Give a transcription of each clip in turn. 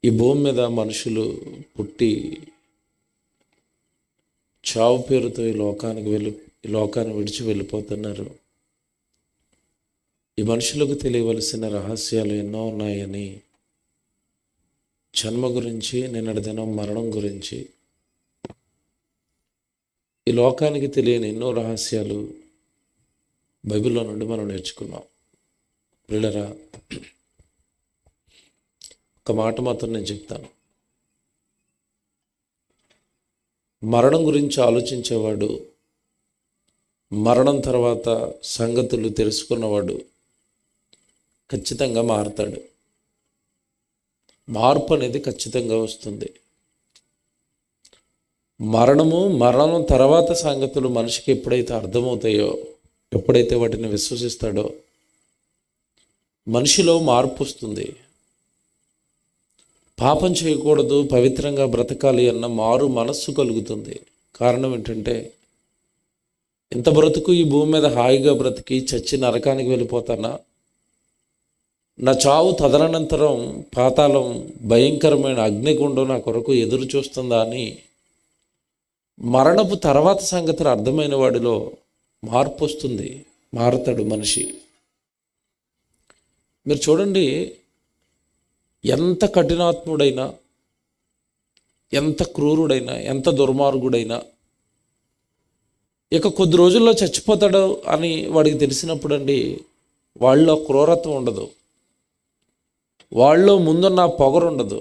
ఈ భూమి మీద మనుషులు పుట్టి చావు పేరుతో ఈ లోకాన్ని విడిచి వెళ్ళిపోతున్నారు. ఈ మనుషులకు తెలియవలసిన రహస్యాలు ఎన్నో ఉన్నాయని, జన్మ గురించి, నిన్నటి దినం మరణం గురించి, ఈ లోకానికి తెలియని ఎన్నో రహస్యాలు బైబిల్లో నుండి మనం నేర్చుకున్నాం. ప్రియులారా, ఒక మాట మాత్రం నేను చెప్తాను. మరణం గురించి ఆలోచించేవాడు, మరణం తర్వాత సంగతులు తెలుసుకున్నవాడు ఖచ్చితంగా మారుతాడు. మార్పు అనేది ఖచ్చితంగా వస్తుంది. మరణం తర్వాత సంగతులు మనిషికి ఎప్పుడైతే అర్థమవుతాయో, ఎప్పుడైతే వాటిని విశ్వసిస్తాడో, మనిషిలో మార్పు వస్తుంది. పాపం చేయకూడదు, పవిత్రంగా బ్రతకాలి అన్న మారు మనస్సు కలుగుతుంది. కారణం ఏంటంటే, ఇంత బ్రతుకు ఈ భూమి మీద హాయిగా బ్రతికి చచ్చి నరకానికి వెళ్ళిపోతానా? నా చావు తదనంతరం పాతాళం భయంకరమైన అగ్నిగుండం నా కొరకు ఎదురు చూస్తుందా అని మరణపు తర్వాత సంగతులు అర్థమైన వాడిలో మార్పు వస్తుంది. మారుతాడు మనిషి. మీరు చూడండి, ఎంత కఠినాత్ముడైనా, ఎంత క్రూరుడైనా, ఎంత దుర్మార్గుడైనా ఇక కొద్ది రోజుల్లో చచ్చిపోతాడు అని వాడికి తెలిసినప్పుడు అండి, వాళ్ళలో క్రూరత్వం ఉండదు, వాళ్ళలో ముందున్న పొగరు ఉండదు.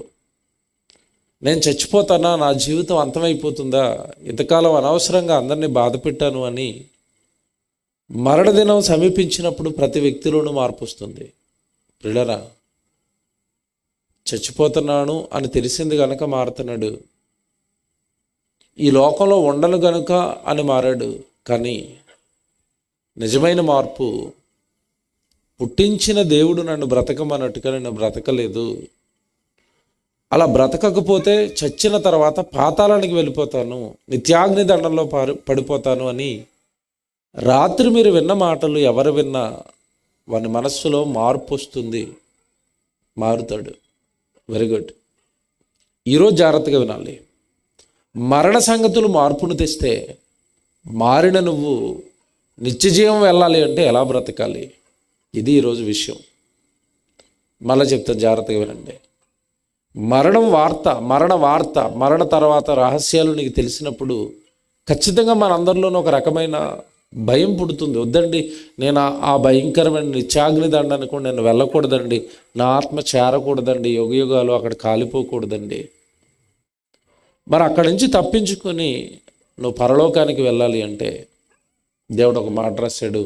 నేను చచ్చిపోతానా, నా జీవితం అంతమైపోతుందా, ఇంతకాలం అనవసరంగా అందరినీ బాధ పెట్టాను అని మరణదినం సమీపించినప్పుడు ప్రతి వ్యక్తిలోనూ మార్పు వస్తుంది. ప్రియులారా, చచ్చిపోతున్నాను అని తెలిసింది గనక మారుతున్నాడు. ఈ లోకంలో ఉండను గనుక అని మారాడు. కానీ నిజమైన మార్పు, పుట్టించిన దేవుడు నన్ను బ్రతకమన్నట్టుగా నేను బ్రతకలేదు. అలా బ్రతకకపోతే చచ్చిన తర్వాత పాతాళానికి వెళ్ళిపోతాను, నిత్యాగ్ని దండంలో పడిపోతాను అని రాత్రి మీరు విన్న మాటలు ఎవరు విన్నా వాని మనస్సులో మార్పు వస్తుంది, మారుతాడు. Very good. ఈరోజు జాగ్రత్తగా వినాలి. మరణ సంగతులు మార్పును తెస్తే మారిన నువ్వు నిత్యజీవం వెళ్ళాలి అంటే ఎలా బ్రతకాలి? ఇది ఈరోజు విషయం. మళ్ళీ చెప్తాను, జాగ్రత్తగా వినండి. మరణ తర్వాత రహస్యాలు నీకు తెలిసినప్పుడు ఖచ్చితంగా మనందరిలోనూ ఒక రకమైన భయం పుడుతుంది. వద్దండి, నేను ఆ భయంకరమైన నిత్యాగ్ని దండానికి కూడా నేను వెళ్ళకూడదండి, నా ఆత్మ చేరకూడదండి, యుగయుగాలు అక్కడ కాలిపోకూడదండి. మరి అక్కడి నుంచి తప్పించుకొని నువ్వు పరలోకానికి వెళ్ళాలి అంటే దేవుడు ఒక మాట రాశాడు.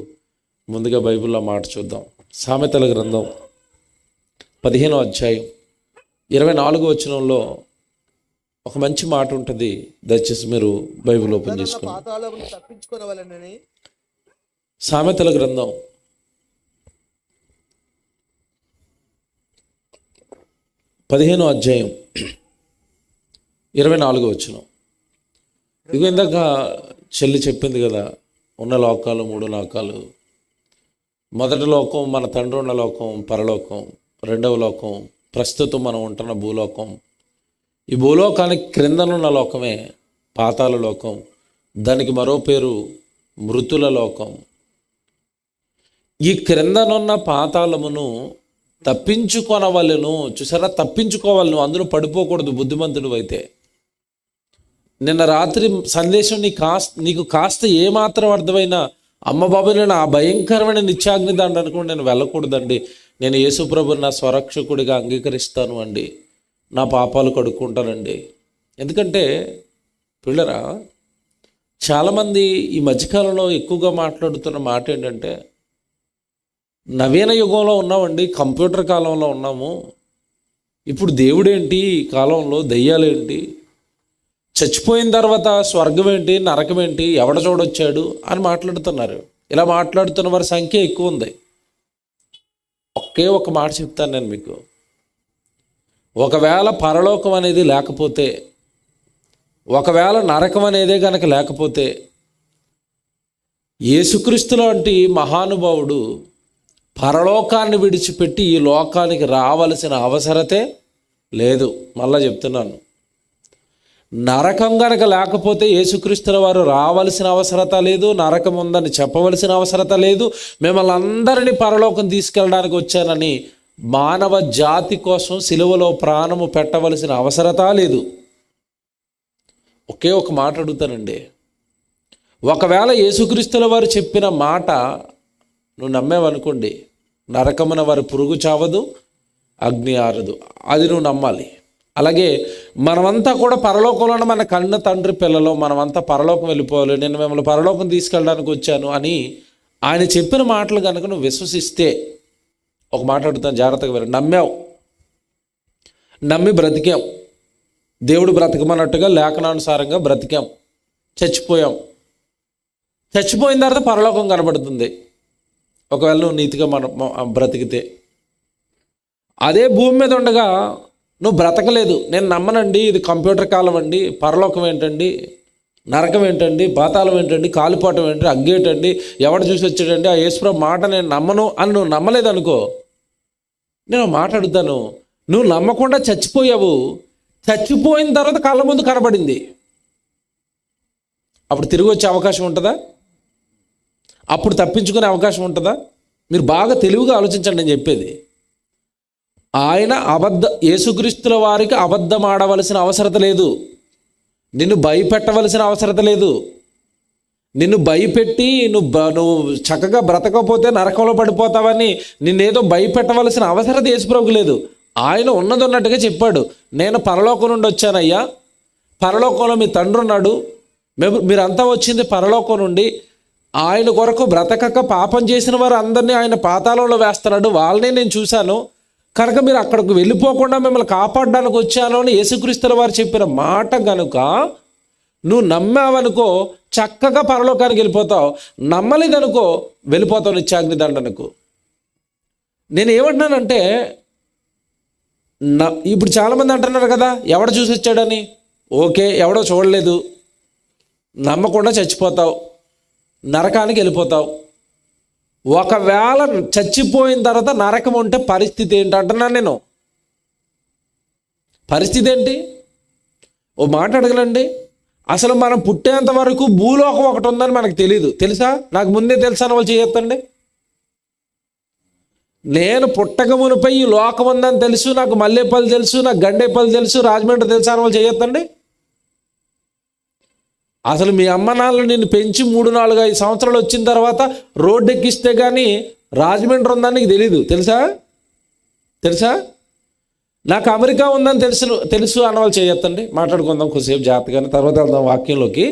ముందుగా బైబిల్లో మాట చూద్దాం. సామెతల గ్రంథం 15వ అధ్యాయం 24వ వచనంలో ఒక మంచి మాట ఉంటుంది. దయచేసి మీరు బైబిల్ ఓపెన్ చేసుకోండి. సామెతల గ్రంథం 15వ అధ్యాయం 24వ వచనం. ఇక ఇందాక చెల్లి చెప్పింది కదా, ఉన్న లోకాలు 3 లోకాలు. మొదటి లోకం మన తండ్రి ఉన్న లోకం, పరలోకం. రెండవ లోకం ప్రస్తుతం మనం ఉంటున్న భూలోకం. ఈ భూలోకానికి క్రిందనున్న లోకమే పాతాళ లోకం. దానికి మరో పేరు మృతుల లోకం. ఈ క్రిందనున్న పాతాళమును తప్పించుకొనవలెను. చూసారా, తప్పించుకోవాలి. నువ్వు అందులో పడిపోకూడదు బుద్ధిమంతుడు అయితే. నిన్న రాత్రి సందేశం నీకు కాస్త ఏమాత్రం అర్థమైనా, అమ్మ బాబు నేను ఆ భయంకరమైన నిత్యాగ్ని దండానికి కూడా నేను వెళ్ళకూడదండి, నేను యేసుప్రభుని నా స్వరక్షకుడిగా అంగీకరిస్తాను అండి, నా పాపాలు కడుక్కుంటానండి. ఎందుకంటే పిల్లరా, చాలామంది ఈ మధ్యకాలంలో ఎక్కువగా మాట్లాడుతున్న మాట ఏంటంటే, నవీన యుగంలో ఉన్నామండి, కంప్యూటర్ కాలంలో ఉన్నాము, ఇప్పుడు దేవుడేంటి, ఈ కాలంలో దెయ్యాలేంటి, చచ్చిపోయిన తర్వాత స్వర్గం ఏంటి, నరకం ఏంటి, ఎవడ చూడొచ్చాడు అని మాట్లాడుతున్నారు. ఇలా మాట్లాడుతున్న వారి సంఖ్య ఎక్కువ ఉంది. ఒకే ఒక మాట చెప్తాను నేను మీకు. ఒకవేళ పరలోకం అనేది లేకపోతే, ఒకవేళ నరకం అనేదే కనుక లేకపోతే, యేసుక్రీస్తు లాంటి మహానుభావుడు పరలోకాన్ని విడిచిపెట్టి ఈ లోకానికి రావలసిన అవసరతే లేదు. మళ్ళా చెప్తున్నాను, నరకం గనక లేకపోతే యేసుక్రీస్తుల వారు రావలసిన అవసరత లేదు, నరకం ఉందని చెప్పవలసిన అవసరత లేదు. మిమ్మల్ని అందరినీ పరలోకం తీసుకెళ్ళడానికి వచ్చానని మానవ జాతి కోసం సిలువలో ప్రాణము పెట్టవలసిన అవసరత లేదు. ఒకే ఒక మాట అడుగుతానండి, ఒకవేళ యేసుక్రీస్తుల వారు చెప్పిన మాట నువ్వు నమ్మేవనుకోండి, నరకమున వారి పురుగు చావదు, అగ్ని ఆరదు. అది నువ్వు నమ్మాలి. అలాగే మనమంతా కూడా పరలోకంలో మన కన్న తండ్రి పిల్లలు, మనమంతా పరలోకం వెళ్ళిపోవాలి, నేను మిమ్మల్ని పరలోకం తీసుకెళ్ళడానికి వచ్చాను అని ఆయన చెప్పిన మాటలు కనుక నువ్వు విశ్వసిస్తే, ఒక మాట అడుగుతాను, జాగ్రత్తగా వెళ్ళి నమ్మావు, నమ్మి బ్రతికాం, దేవుడు బ్రతకమన్నట్టుగా లేఖనానుసారంగా బ్రతికాం, చచ్చిపోయాం. చచ్చిపోయిన తర్వాత పరలోకం కనబడుతుంది ఒకవేళ నువ్వు నీతిగా బ్రతికితే. అదే భూమి మీద ఉండగా నువ్వు బ్రతకలేదు, నేను నమ్మనండి, ఇది కంప్యూటర్ కాలం అండి, పరలోకం ఏంటండి, నరకం ఏంటండి, పాతాళం ఏంటండి, కాలిపోవటం ఏంటండి, అగ్గేటండి, ఎవడు చూసి వచ్చాడండి, ఆ యేసుప్రభు మాట నేను నమ్మను అని నువ్వు నమ్మలేదు అనుకో, నేను మాట అడుగుతాను, నువ్వు నమ్మకుండా చచ్చిపోయావు, చచ్చిపోయిన తర్వాత కళ్ళ ముందు కనబడింది, అప్పుడు తిరిగి వచ్చే అవకాశం ఉంటుందా? అప్పుడు తప్పించుకునే అవకాశం ఉంటుందా? మీరు బాగా తెలివిగా ఆలోచించండి నేను చెప్పేది. ఆయన యేసుక్రీస్తుల వారికి అబద్ధం ఆడవలసిన అవసరత లేదు, నిన్ను భయపెట్టవలసిన అవసరత లేదు. నిన్ను భయపెట్టి నువ్వు చక్కగా బ్రతకపోతే నరకంలో పడిపోతావని నిన్నేదో భయపెట్టవలసిన అవసరత యేసుప్రభుకు లేదు. ఆయన ఉన్నది ఉన్నట్టుగా చెప్పాడు, నేను పరలోకం నుండి వచ్చానయ్యా, పరలోకంలో మీ తండ్రి ఉన్నాడు, మీరంతా వచ్చింది పరలోకం నుండి, ఆయన కొరకు బ్రతకక పాపం చేసిన వారు అందరినీ ఆయన పాతాళంలో వేస్తున్నాడు, వాళ్ళనే నేను చూశాను, కనుక మీరు అక్కడికి వెళ్ళిపోకుండా మిమ్మల్ని కాపాడడానికి వచ్చాను అని యేసుక్రీస్తుల వారు చెప్పిన మాట కనుక నువ్వు నమ్మావనుకో చక్కగా పరలోకానికి వెళ్ళిపోతావు, నమ్మలేదనుకో వెళ్ళిపోతావు నిత్యాగ్ని దండనకు. నేను ఏమంటున్నానంటే, ఇప్పుడు చాలామంది అంటున్నారు కదా, ఎవడ చూసి వచ్చాడని. ఓకే, ఎవడో చూడలేదు, నమ్మకుండా చచ్చిపోతావు, నరకానికి వెళ్ళిపోతావు. ఒకవేళ చచ్చిపోయిన తర్వాత నరకం ఉంటే పరిస్థితి ఏంటి అంటున్నాను నేను. పరిస్థితి ఏంటి? ఓ మాట అడగలండి, అసలు మనం పుట్టేంత వరకు భూలోకం ఒకటి ఉందని మనకు తెలీదు, తెలుసా? నాకు ముందే తెలుసా అని వాళ్ళు చేయొద్దండి. నేను పుట్టక మునిపై ఈ లోకం ఉందని తెలుసు, నాకు మల్లేపల్లి తెలుసు, నాకు గండేపల్లి తెలుసు, రాజమండ్రి తెలుసా అని వాళ్ళు చేయొద్దండి. అసలు మీ అమ్మ నాన్నలు నిన్ను పెంచి 3, 4, 5 సంవత్సరాలు వచ్చిన తర్వాత రోడ్డు ఎక్కిస్తే కానీ రాజమండ్రి ఉందని నీకు తెలీదు, తెలుసా? నాకు అమెరికా ఉందని తెలుసు అన్నవాళ్ళు చేయొద్దండి. మాట్లాడుకుందాం కొద్దిసేపు జాగ్రత్తగానే, తర్వాత వెళ్దాం వాక్యంలోకి.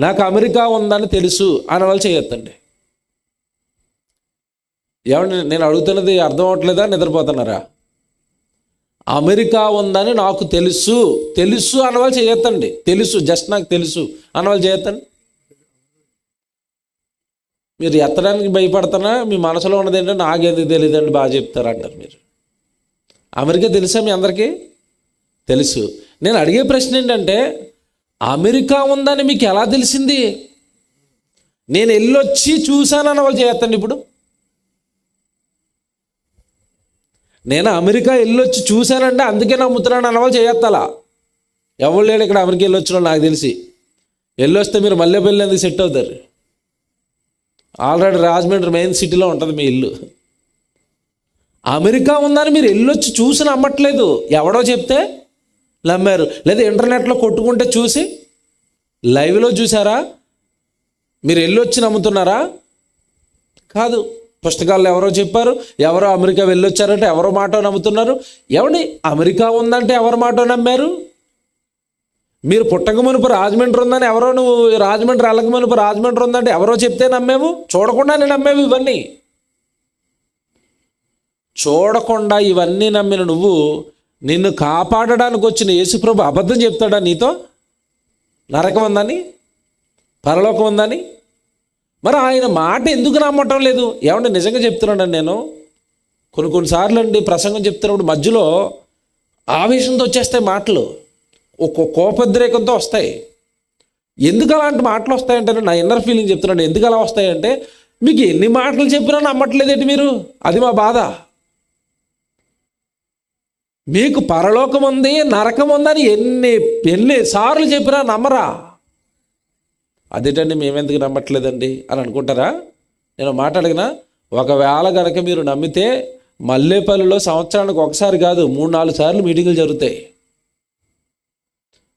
నాకు అమెరికా ఉందని తెలుసు అన్నవాళ్ళు చేయొద్దండి. ఏమండి నేను అడుగుతున్నది అర్థం అవ్వట్లేదా? నిద్రపోతున్నారా? అమెరికా ఉందని నాకు తెలుసు అన్నవాళ్ళు చేయొద్దండి. తెలుసు, జస్ట్ నాకు తెలుసు అన్నవాళ్ళు చేయొద్దండి. మీరు ఎత్తడానికి భయపడుతున్నా, మీ మనసులో ఉన్నది ఏంటంటే నాకేది తెలియదండి, బాగా చెప్తారంటారు మీరు. అమెరికా తెలుసా మీ అందరికీ? తెలుసు. నేను అడిగే ప్రశ్న ఏంటంటే, అమెరికా ఉందని మీకు ఎలా తెలిసింది? నేను వెళ్ళొచ్చి చూశానన్న వాళ్ళు చేయొద్దండి. ఇప్పుడు నేను అమెరికా వెళ్ళొచ్చి చూశానంటే అందుకే నమ్ముతున్నాను అన్నవాళ్ళు చేయొత్తాలా? ఎవరు లేడు ఇక్కడ అమెరికా వెళ్ళొచ్చిన నాకు తెలిసి. వెళ్ళొస్తే మీరు మల్లెపల్లి ఎందుకు సెట్ అవుతారు? ఆల్రెడీ రాజమండ్రి మెయిన్ సిటీలో ఉంటుంది మీ ఇల్లు. అమెరికా ఉందని మీరు వెళ్ళొచ్చి చూసి నమ్మట్లేదు, ఎవడో చెప్తే నమ్మారు, లేదా ఇంటర్నెట్లో కొట్టుకుంటే చూసి లైవ్లో చూసారా? మీరు వెళ్ళొచ్చి నమ్ముతున్నారా? కాదు, పుస్తకాల్లో ఎవరో చెప్పారు, ఎవరో అమెరికా వెళ్ళొచ్చారంటే ఎవరో మాట నమ్ముతున్నారు. ఎవడి అమెరికా ఉందంటే ఎవరి మాట నమ్మారు? మీరు పుట్టక మునుపు రాజమండ్రి ఉందని ఎవరో, నువ్వు రాజమండ్రి వెళ్ళక మునుపు రాజమండ్రి ఉందంటే ఎవరో చెప్తే నమ్మేవు, చూడకుండానే నమ్మేవు. ఇవన్నీ చూడకుండా ఇవన్నీ నమ్మిన నువ్వు, నిన్ను కాపాడడానికి వచ్చిన యేసుప్రభు అబద్ధం చెప్తాడా నీతో? నరకం ఉందని, పరలోకం ఉందని? మరి ఆయన మాట ఎందుకు నమ్మటం లేదు? ఏమంటే నిజంగా చెప్తున్నానండి నేను. కొన్నిసార్లు అండి ప్రసంగం చెప్తున్నప్పుడు మధ్యలో ఆవేశంతో వచ్చేస్తాయి మాటలు, ఒక్కో కోపోద్రేకంతో వస్తాయి. ఎందుకు అలాంటి మాటలు వస్తాయంటే, నా ఇన్నర్ ఫీలింగ్ చెప్తున్నాను, ఎందుకు అలా వస్తాయంటే, మీకు ఎన్ని మాటలు చెప్పినా నమ్మట్లేదేంటి మీరు? అది మా బాధ. మీకు పరలోకం ఉంది, నరకం ఉందని ఎన్ని సార్లు చెప్పినా నమ్మరా. అదేంటండి మేమెందుకు నమ్మట్లేదండి అని అనుకుంటారా? నేను మాట్లాడినా, ఒకవేళ కనుక మీరు నమ్మితే మల్లేపల్లిలో సంవత్సరానికి ఒకసారి కాదు 3-4 సార్లు మీటింగులు జరుగుతాయి.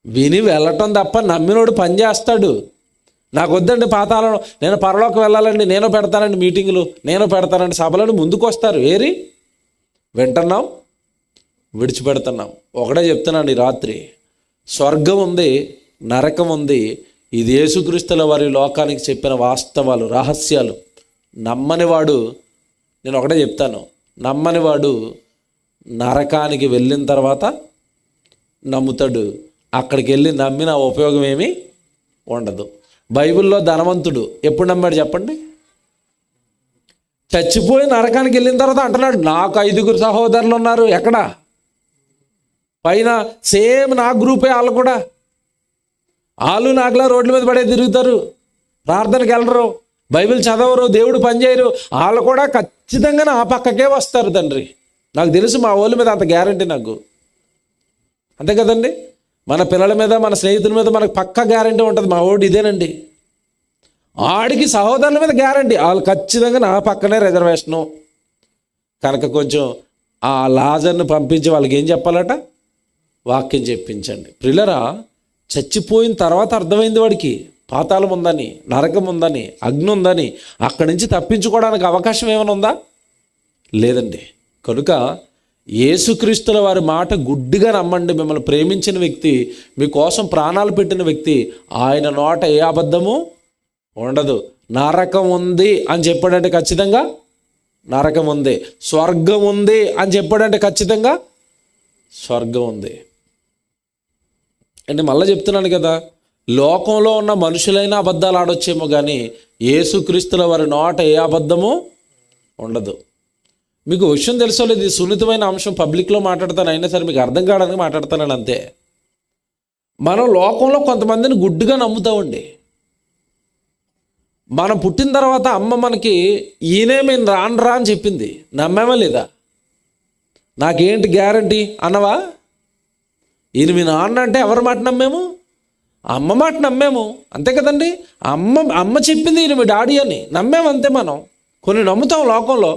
విని వెళ్ళటం తప్ప నమ్మినోడు పని చేస్తాడు. నాకు వద్దండి పాతాళం, నేను పరలోకం వెళ్ళాలండి, నేను పెడతానండి మీటింగులు, నేను పెడతానండి సభలను ముందుకు వస్తారు. ఏరి వింటున్నాం, విడిచిపెడుతున్నాం. ఒకటే చెప్తున్నాను ఈ రాత్రి, స్వర్గం ఉంది, నరకం ఉంది. ఇది యేసుక్రీస్తుల వారి లోకానికి చెప్పిన వాస్తవాలు, రహస్యాలు. నమ్మనివాడు, నేను ఒకటే చెప్తాను, నమ్మనివాడు నరకానికి వెళ్ళిన తర్వాత నమ్ముతాడు. అక్కడికి వెళ్ళి నమ్మిన ఉపయోగం ఏమీ ఉండదు. బైబిల్లో ధనవంతుడు ఎప్పుడు నమ్మాడు చెప్పండి? చచ్చిపోయి నరకానికి వెళ్ళిన తర్వాత అంటున్నాడు, నాకు 5 సహోదరులు ఉన్నారు. ఎక్కడ? పైన సేమ్ నా గ్రూపే. వాళ్ళు కూడా వాళ్ళు నాకులా రోడ్ల మీద పడే తిరుగుతారు, ప్రార్థనకి వెళ్ళరు, బైబిల్ చదవరు, దేవుడు పనిచేయరు. వాళ్ళు కూడా ఖచ్చితంగా నా పక్కకే వస్తారు తండ్రి. నాకు తెలుసు, మా వాళ్ళ మీద అంత గ్యారంటీ నాకు. అంతే కదండి, మన పిల్లల మీద, మన స్నేహితుల మీద మనకు పక్కా గ్యారంటీ ఉంటుంది. మా వాడు ఇదేనండి. ఆడికి సహోదరుల మీద గ్యారంటీ, వాళ్ళు ఖచ్చితంగా నా పక్కనే రిజర్వేషను. కనుక కొంచెం ఆ లాజర్ని పంపించి వాళ్ళకి ఏం చెప్పాలట? వాక్యం చెప్పించండి. ప్రియులరా, చచ్చిపోయిన తర్వాత అర్థమైంది వాడికి పాతాళం ఉందని, నరకం ఉందని, అగ్ని ఉందని. అక్కడి నుంచి తప్పించుకోవడానికి అవకాశం ఏమైనా ఉందా? లేదండి. కనుక యేసుక్రీస్తుల వారి మాట గుడ్డిగా నమ్మండి. మిమ్మల్ని ప్రేమించిన వ్యక్తి, మీకోసం ప్రాణాలు పెట్టిన వ్యక్తి, ఆయన నోట ఏ అబద్ధము ఉండదు. నరకం ఉంది అని చెప్పాడంటే ఖచ్చితంగా నరకం ఉంది. స్వర్గం ఉంది అని చెప్పాడంటే ఖచ్చితంగా స్వర్గం ఉంది. అంటే మళ్ళీ చెప్తున్నాను కదా, లోకంలో ఉన్న మనుషులైనా అబద్ధాలు ఆడొచ్చేమో కానీ యేసుక్రీస్తుల వారి నోట ఏ అబద్ధము ఉండదు. మీకు విషయం తెలుసో లేదు, ఇది సున్నితమైన అంశం, పబ్లిక్లో మాట్లాడతాను, అయినా సరే మీకు అర్థం కావడానికి మాట్లాడతానని అంతే. మనం లోకంలో కొంతమందిని గుడ్డుగా నమ్ముతామండి. మనం పుట్టిన తర్వాత అమ్మ మనకి ఈయనే మేము రానరా అని చెప్పింది, నమ్మామా లేదా? నాకేంటి గ్యారంటీ అన్నవా? ఈయన మీ నాన్న అంటే ఎవరి మాట నమ్మాము? అమ్మ మాట నమ్మాము, అంతే కదండి. అమ్మ చెప్పింది ఈయన మీ డాడీ అని నమ్మాము, అంతే. మనం కొన్ని నమ్ముతాం లోకంలో,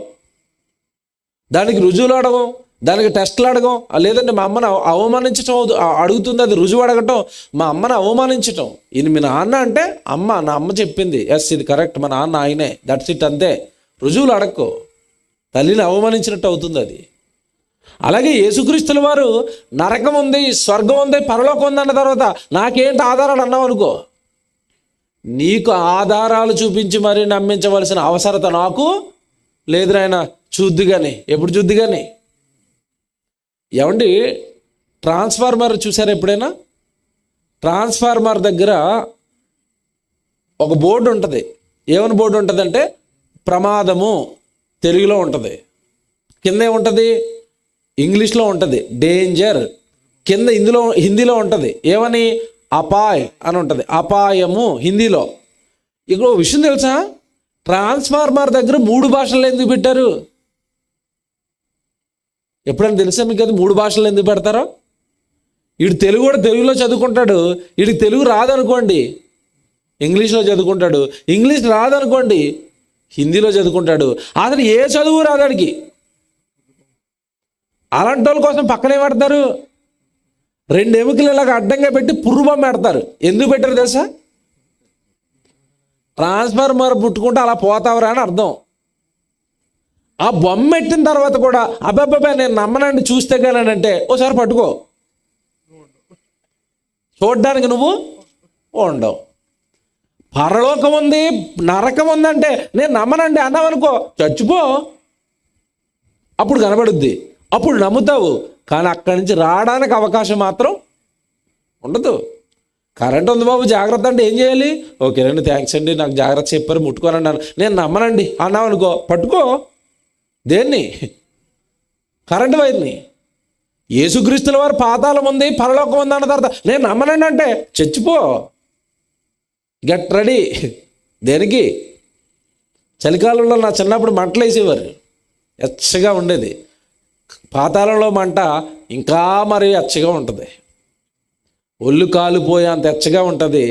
దానికి రుజువులు అడగం, దానికి టెస్టులు అడగం. లేదంటే మా అమ్మను అవమానించటం అడుగుతుంది, అది రుజువు అడగటం, మా అమ్మను అవమానించటం. ఈయన మీ నాన్న అంటే నా అమ్మ చెప్పింది, ఎస్ ఇది కరెక్ట్, మా నాన్న ఆయనే, దట్స్ ఇట్, అంతే. రుజువులు అడక్కో, తల్లిని అవమానించినట్టు అవుతుంది అది. అలాగే యేసుక్రీస్తుల వారు నరకం ఉంది, స్వర్గం ఉంది, పరలోకం ఉంది అన్న తర్వాత నాకేంటి ఆధారాలు అన్నావు అనుకో, నీకు ఆధారాలు చూపించి మరీ నమ్మించవలసిన అవసరత నాకు లేదు నాయన. చూద్దు కానీ, ఎప్పుడు చూద్దు కానీ. ఏమండి, ట్రాన్స్ఫార్మర్ చూసారు ఎప్పుడైనా? ట్రాన్స్ఫార్మర్ దగ్గర ఒక బోర్డు ఉంటుంది. ఏమని బోర్డు ఉంటుందంటే ప్రమాదము తెలుగులో ఉంటుంది, కింద ఏముంటుంది ఇంగ్లీష్లో ఉంటుంది డేంజర్, కింద హిందీలో ఉంటుంది ఏమని అపాయ్ అని ఉంటుంది, అపాయము హిందీలో. ఇక్కడ విషయం తెలుసా, ట్రాన్స్ఫార్మర్ దగ్గర 3 భాషలు ఎందుకు పెట్టారు? ఎప్పుడైనా తెలుసా మీకు అది 3 భాషలు ఎందుకు పెడతారో? వీడు తెలుగు కూడా తెలుగులో చదువుకుంటాడు, వీడికి తెలుగు రాదనుకోండి ఇంగ్లీష్లో చదువుకుంటాడు, ఇంగ్లీష్ రాదనుకోండి హిందీలో చదువుకుంటాడు. అసలు ఏ చదువు రాదాడికి. అలాంటి వాళ్ళ కోసం పక్కనే పెడతారు, 2 ఎముకలు ఇలాగ అడ్డంగా పెట్టి పుర్రుబొమ్మ పెడతారు. ఎందుకు పెట్టారు తెలుసా? ట్రాన్స్ఫార్మర్ పుట్టుకుంటే అలా పోతావరా అని అర్థం. ఆ బొమ్మ పెట్టిన తర్వాత కూడా అబ్బాబ్బా నేను నమ్మనండి చూస్తే కానీ అంటే ఓసారి పట్టుకో, చూడ్డానికి నువ్వు ఉండవు. పరలోకం ఉంది, నరకం ఉందంటే నేను నమ్మనండి అన్నావు అనుకో, చచ్చిపో, అప్పుడు కనబడుద్ది, అప్పుడు నమ్ముతావు. కానీ అక్కడి నుంచి రావడానికి అవకాశం మాత్రం ఉండదు. కరెంట్ ఉంది బాబు జాగ్రత్త అంటే ఏం చేయాలి? ఓకేనండి థ్యాంక్స్ అండి నాకు జాగ్రత్త చెప్పారు ముట్టుకోనండి నేను నమ్మనండి అన్నావు అనుకో, పట్టుకో. దేన్ని? కరెంటు వైర్ని. యేసుక్రీస్తుల వారు పాతాళం ఉంది, పరలోకం ఉంది అన్న తర్వాత నేను నమ్మనండి అంటే చచ్చిపో, గెట్ రెడీ. దేనికి? చలికాలంలో నా చిన్నప్పుడు మంటలు వేసేవారు, ఎచ్చగా ఉండేది. పాతాళంలో మంట ఇంకా మరి ఎచ్చగా ఉంటుంది. ఒళ్ళు కాలిపోయే అంత ఎచ్చగా ఉంటుంది.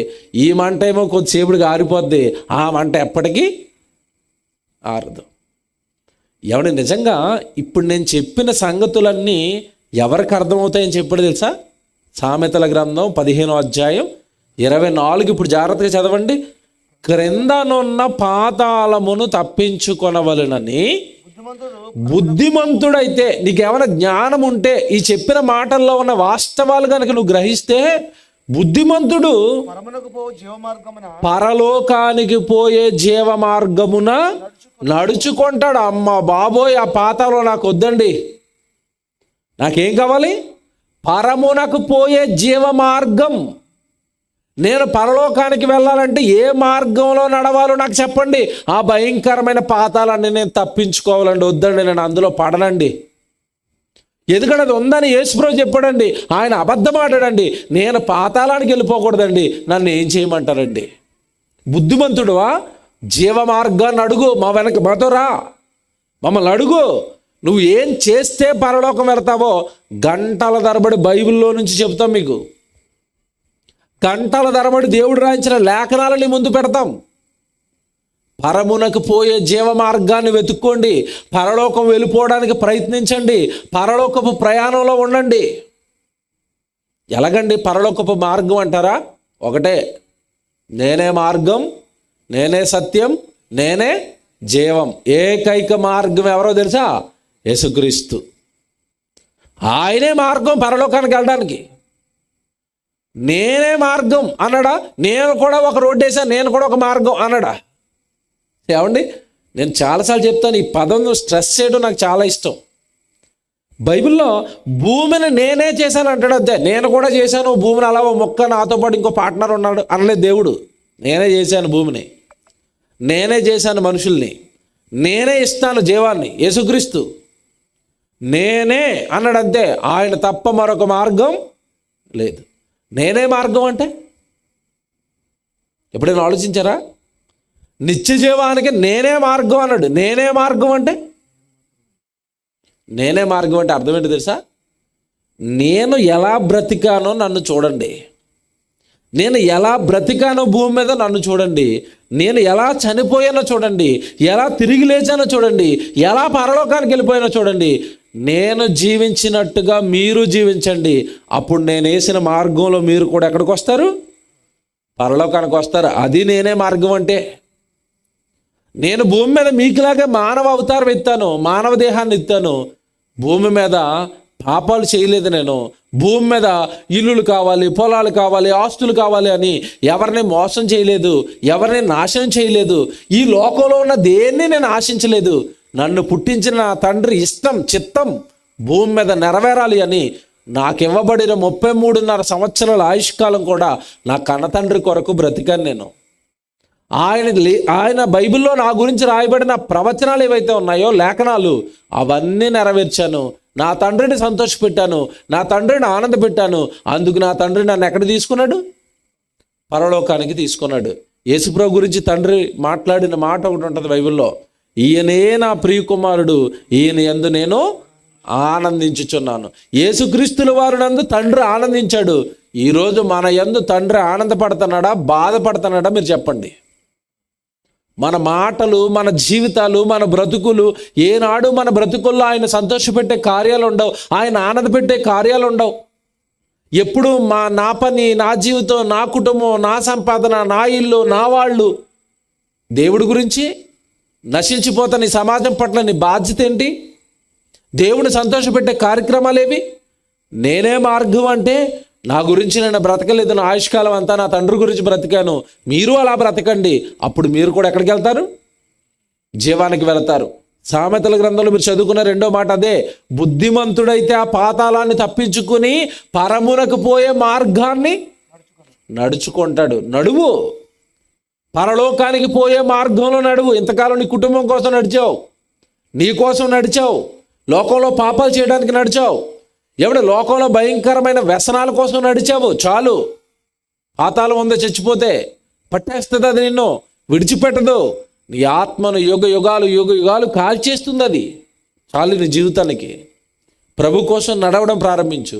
ఈ మంట ఏమో కొద్దిసేపుడికి ఆరిపోద్ది, ఆ మంట ఎప్పటికీ ఆరదు. ఎవడు నిజంగా ఇప్పుడు నేను చెప్పిన సంగతులన్నీ ఎవరికి అర్థమవుతాయని చెప్పాడు తెలుసా? సామెతల గ్రంథం 15వ అధ్యాయం 24. ఇప్పుడు జాగ్రత్తగా చదవండి. క్రిందనున్న పాతాళమును తప్పించుకొనవలెనని బుద్ధిమంతుడైతే, నీకేమైనా జ్ఞానం ఉంటే, ఈ చెప్పిన మాటల్లో ఉన్న వాస్తవాలు కనుక నువ్వు గ్రహిస్తే, బుద్ధిమంతుడు పరలోకానికి పోయే జీవ మార్గమున నడుచుకుంటాడు. అమ్మ బాబోయ్, ఆ పాతాళం నాకు వద్దండి. నాకేం కావాలి? పరమునకు పోయే జీవ మార్గం. నేను పరలోకానికి వెళ్ళాలంటే ఏ మార్గంలో నడవాలో నాకు చెప్పండి. ఆ భయంకరమైన పాతాళాన్ని నేను తప్పించుకోవాలండి. వద్దండి, నేను అందులో పడనండి. ఎందుకంటే అది ఉందని యేసుప్రభు చెప్పాడండి. ఆయన అబద్ధం ఆడాడండి. నేను పాతాళానికి వెళ్ళిపోకూడదండి. నన్ను ఏం చేయమంటారండి? బుద్ధిమంతుడువా? జీవ మార్గాన్ని అడుగు, మాతో రా, మమ్మల్ని అడుగు. నువ్వు ఏం చేస్తే పరలోకం వెళ్తావో గంటల తరబడి బైబిల్లో నుంచి చెబుతాం మీకు. గంటల తరబడి దేవుడు రాయించిన లేఖనాలని ముందు పెడతాం. పరమునకు పోయే జీవ మార్గాన్ని వెతుక్కోండి. పరలోకం వెళ్ళిపోవడానికి ప్రయత్నించండి. పరలోకపు ప్రయాణంలో ఉండండి. ఎలాగండి పరలోకపు మార్గం అంటారా? ఒకటే, నేనే మార్గం, నేనే సత్యం, నేనే జీవం. ఏకైక మార్గం ఎవరో తెలుసా? యేసుక్రీస్తు. ఆయనే మార్గం పరలోకానికి వెళ్ళడానికి. నేనే మార్గం అన్నాడా? నేను కూడా ఒక రోడ్డు వేసాను, నేను కూడా ఒక మార్గం అన్నాడా? ఏమండి, నేను చాలాసార్లు చెప్తాను, ఈ పదం స్ట్రెస్ చేయడం నాకు చాలా ఇష్టం. బైబిల్లో భూమిని నేనే చేశాను అంటాడు. అంతే, నేను కూడా చేశాను భూమిని, అలా మొక్క నాతో పాటు ఇంకో పార్ట్నర్ ఉన్నాడు అనలేదు దేవుడు. నేనే చేశాను భూమిని, నేనే చేశాను మనుషుల్ని, నేనే ఇస్తాను జీవాన్ని. యేసుక్రీస్తు నేనే అన్నాడు. అంతే, ఆయన తప్ప మరొక మార్గం లేదు. నేనే మార్గం అంటే ఎప్పుడైనా ఆలోచించారా? నిత్య జీవానికి నేనే మార్గం అన్నాడు. నేనే మార్గం అంటే, నేనే మార్గం అంటే అర్థం ఏంటి తెలుసా? నేను ఎలా బ్రతికానో నన్ను చూడండి. నేను ఎలా బ్రతికానో భూమి మీద నన్ను చూడండి. నేను ఎలా చనిపోయానో చూడండి. ఎలా తిరిగి లేచానో చూడండి. ఎలా పరలోకానికి వెళ్ళిపోయానో చూడండి. నేను జీవించినట్టుగా మీరు జీవించండి. అప్పుడు నేను వేసిన మార్గంలో మీరు కూడా ఎక్కడికి వస్తారు? పరలోకానికి వస్తారు. అది నేనే మార్గం అంటే. నేను భూమి మీద మీకులాగే మానవ అవతారం ఎత్తాను, మానవ దేహాన్ని ఎత్తాను. భూమి మీద పాపాలు చేయలేదు. నేను భూమి మీద ఇల్లులు కావాలి, పొలాలు కావాలి, ఆస్తులు కావాలి అని ఎవరిని మోసం చేయలేదు, ఎవరిని నాశనం చేయలేదు. ఈ లోకంలో ఉన్న దేన్ని నేను ఆశించలేదు. నన్ను పుట్టించిన నా తండ్రి ఇష్టం, చిత్తం భూమి మీద నెరవేరాలి అని నాకు ఇవ్వబడిన 33.5 సంవత్సరాల ఆయుష్కాలం కూడా నా కన్నతండ్రి కొరకు బ్రతికాను నేను. ఆయన బైబిల్లో నా గురించి రాయబడిన ప్రవచనాలు ఏవైతే ఉన్నాయో, లేఖనాలు, అవన్నీ నెరవేర్చాను. నా తండ్రిని సంతోషపెట్టాను, నా తండ్రిని ఆనందపెట్టాను. అందుకు నా తండ్రి నన్ను ఎక్కడ తీసుకున్నాడు? పరలోకానికి తీసుకున్నాడు. యేసుప్రభు గురించి తండ్రి మాట్లాడిన మాట ఒకటి ఉంటుంది బైబిల్లో, ఈయనే నా ప్రియకుమారుడు, ఈయన యందు నేను ఆనందించుచున్నాను. యేసుక్రీస్తుల వారు నందు తండ్రి ఆనందించాడు. ఈరోజు మన యందు తండ్రి ఆనందపడుతున్నాడా, బాధపడుతున్నాడా? మీరు చెప్పండి. మన మాటలు, మన జీవితాలు, మన బ్రతుకులు, ఏనాడు మన బ్రతుకుల్లో ఆయన సంతోషపెట్టే కార్యాలు ఉండవు, ఆయన ఆనందపెట్టే కార్యాలు ఉండవు. ఎప్పుడు నా పని, నా జీవితం, నా కుటుంబం, నా సంపాదన, నా ఇల్లు, నా వాళ్ళు. దేవుడి గురించి నశించిపోతున్న ఈ సమాజం పట్ల నీ బాధ్యత ఏంటి? దేవుని సంతోషపెట్టే కార్యక్రమాలు ఏవి? నేనే మార్గం అంటే నా గురించి నేను బ్రతకలేదు, నా ఆయుష్కాలం అంతా నా తండ్రి గురించి బ్రతికాను. మీరు అలా బ్రతకండి. అప్పుడు మీరు కూడా ఎక్కడికి వెళ్తారు? జీవానికి వెళతారు. సామెతల గ్రంథంలో మీరు చదువుకున్న 2వ మాట అదే. బుద్ధిమంతుడైతే ఆ పాతాళాన్ని తప్పించుకుని పరమునకు పోయే మార్గాన్ని నడుచుకుంటాడు. నడువు, పరలోకానికి పోయే మార్గంలో నడువు. ఇంతకాలం నీ కుటుంబం కోసం నడిచావు, నీ కోసం నడిచావు, లోకంలో పాపాలు చేయడానికి నడిచావు, ఎవడు లోకంలో భయంకరమైన వ్యసనాల కోసం నడిచావు. చాలు, పాతాళం ఉందో చచ్చిపోతే పట్టేస్తుంది అది, నిన్ను విడిచిపెట్టదు. నీ ఆత్మను యుగ యుగాలు కాల్చేస్తుంది అది. చాలు నీ జీవితానికి. ప్రభు కోసం నడవడం ప్రారంభించు.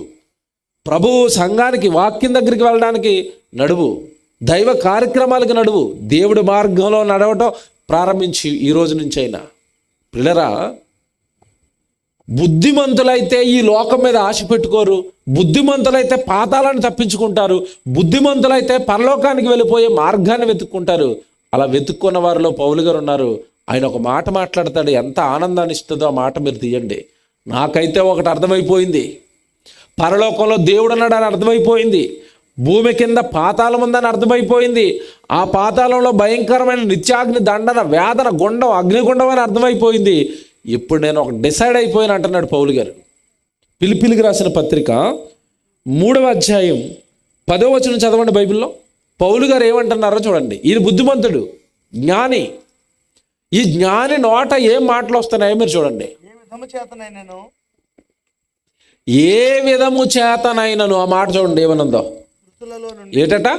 ప్రభు సంఘానికి వాక్యం దగ్గరికి వెళ్ళడానికి నడువు. దైవ కార్యక్రమాలకు నడువు. దేవుడి మార్గంలో నడవటం ప్రారంభించి ఈ రోజు నుంచి అయినా. పిల్లరా, బుద్ధిమంతులైతే ఈ లోకం మీద ఆశ పెట్టుకోరు. బుద్ధిమంతులైతే పాతాలను తప్పించుకుంటారు. బుద్ధిమంతులైతే పరలోకానికి వెళ్ళిపోయే మార్గాన్ని వెతుక్కుంటారు. అలా వెతుక్కున్న వారిలో పౌలు గారు ఉన్నారు. ఆయన ఒక మాట మాట్లాడతాడు, ఎంత ఆనందాన్ని ఇస్తుందో ఆ మాట మీరు తీయండి. నాకైతే ఒకటి అర్థమైపోయింది, పరలోకంలో దేవుడు ఉన్నాడని అర్థమైపోయింది, భూమి కింద పాతాళం ఉందని అర్థమైపోయింది, ఆ పాతాళంలో భయంకరమైన నిత్యాగ్ని దండన వేదన గుండం అగ్నిగుండం అని అర్థమైపోయింది. ఇప్పుడు నేను ఒక డిసైడ్ అయిపోయాను అంటున్నాడు పౌలు గారు. పిలిపిలికి రాసిన పత్రిక 3వ అధ్యాయం 10వ వచనం చదవండి బైబిల్లో. పౌలు గారు ఏమంటున్నారో చూడండి. ఈయన బుద్ధిమంతుడు, జ్ఞాని. ఈ జ్ఞాని నోట ఏం మాటలు వస్తున్నాయో మీరు చూడండి. ఏ విధము చేతనైనను, ఆ మాట చూడండి ఏమనుందో. ఏటట?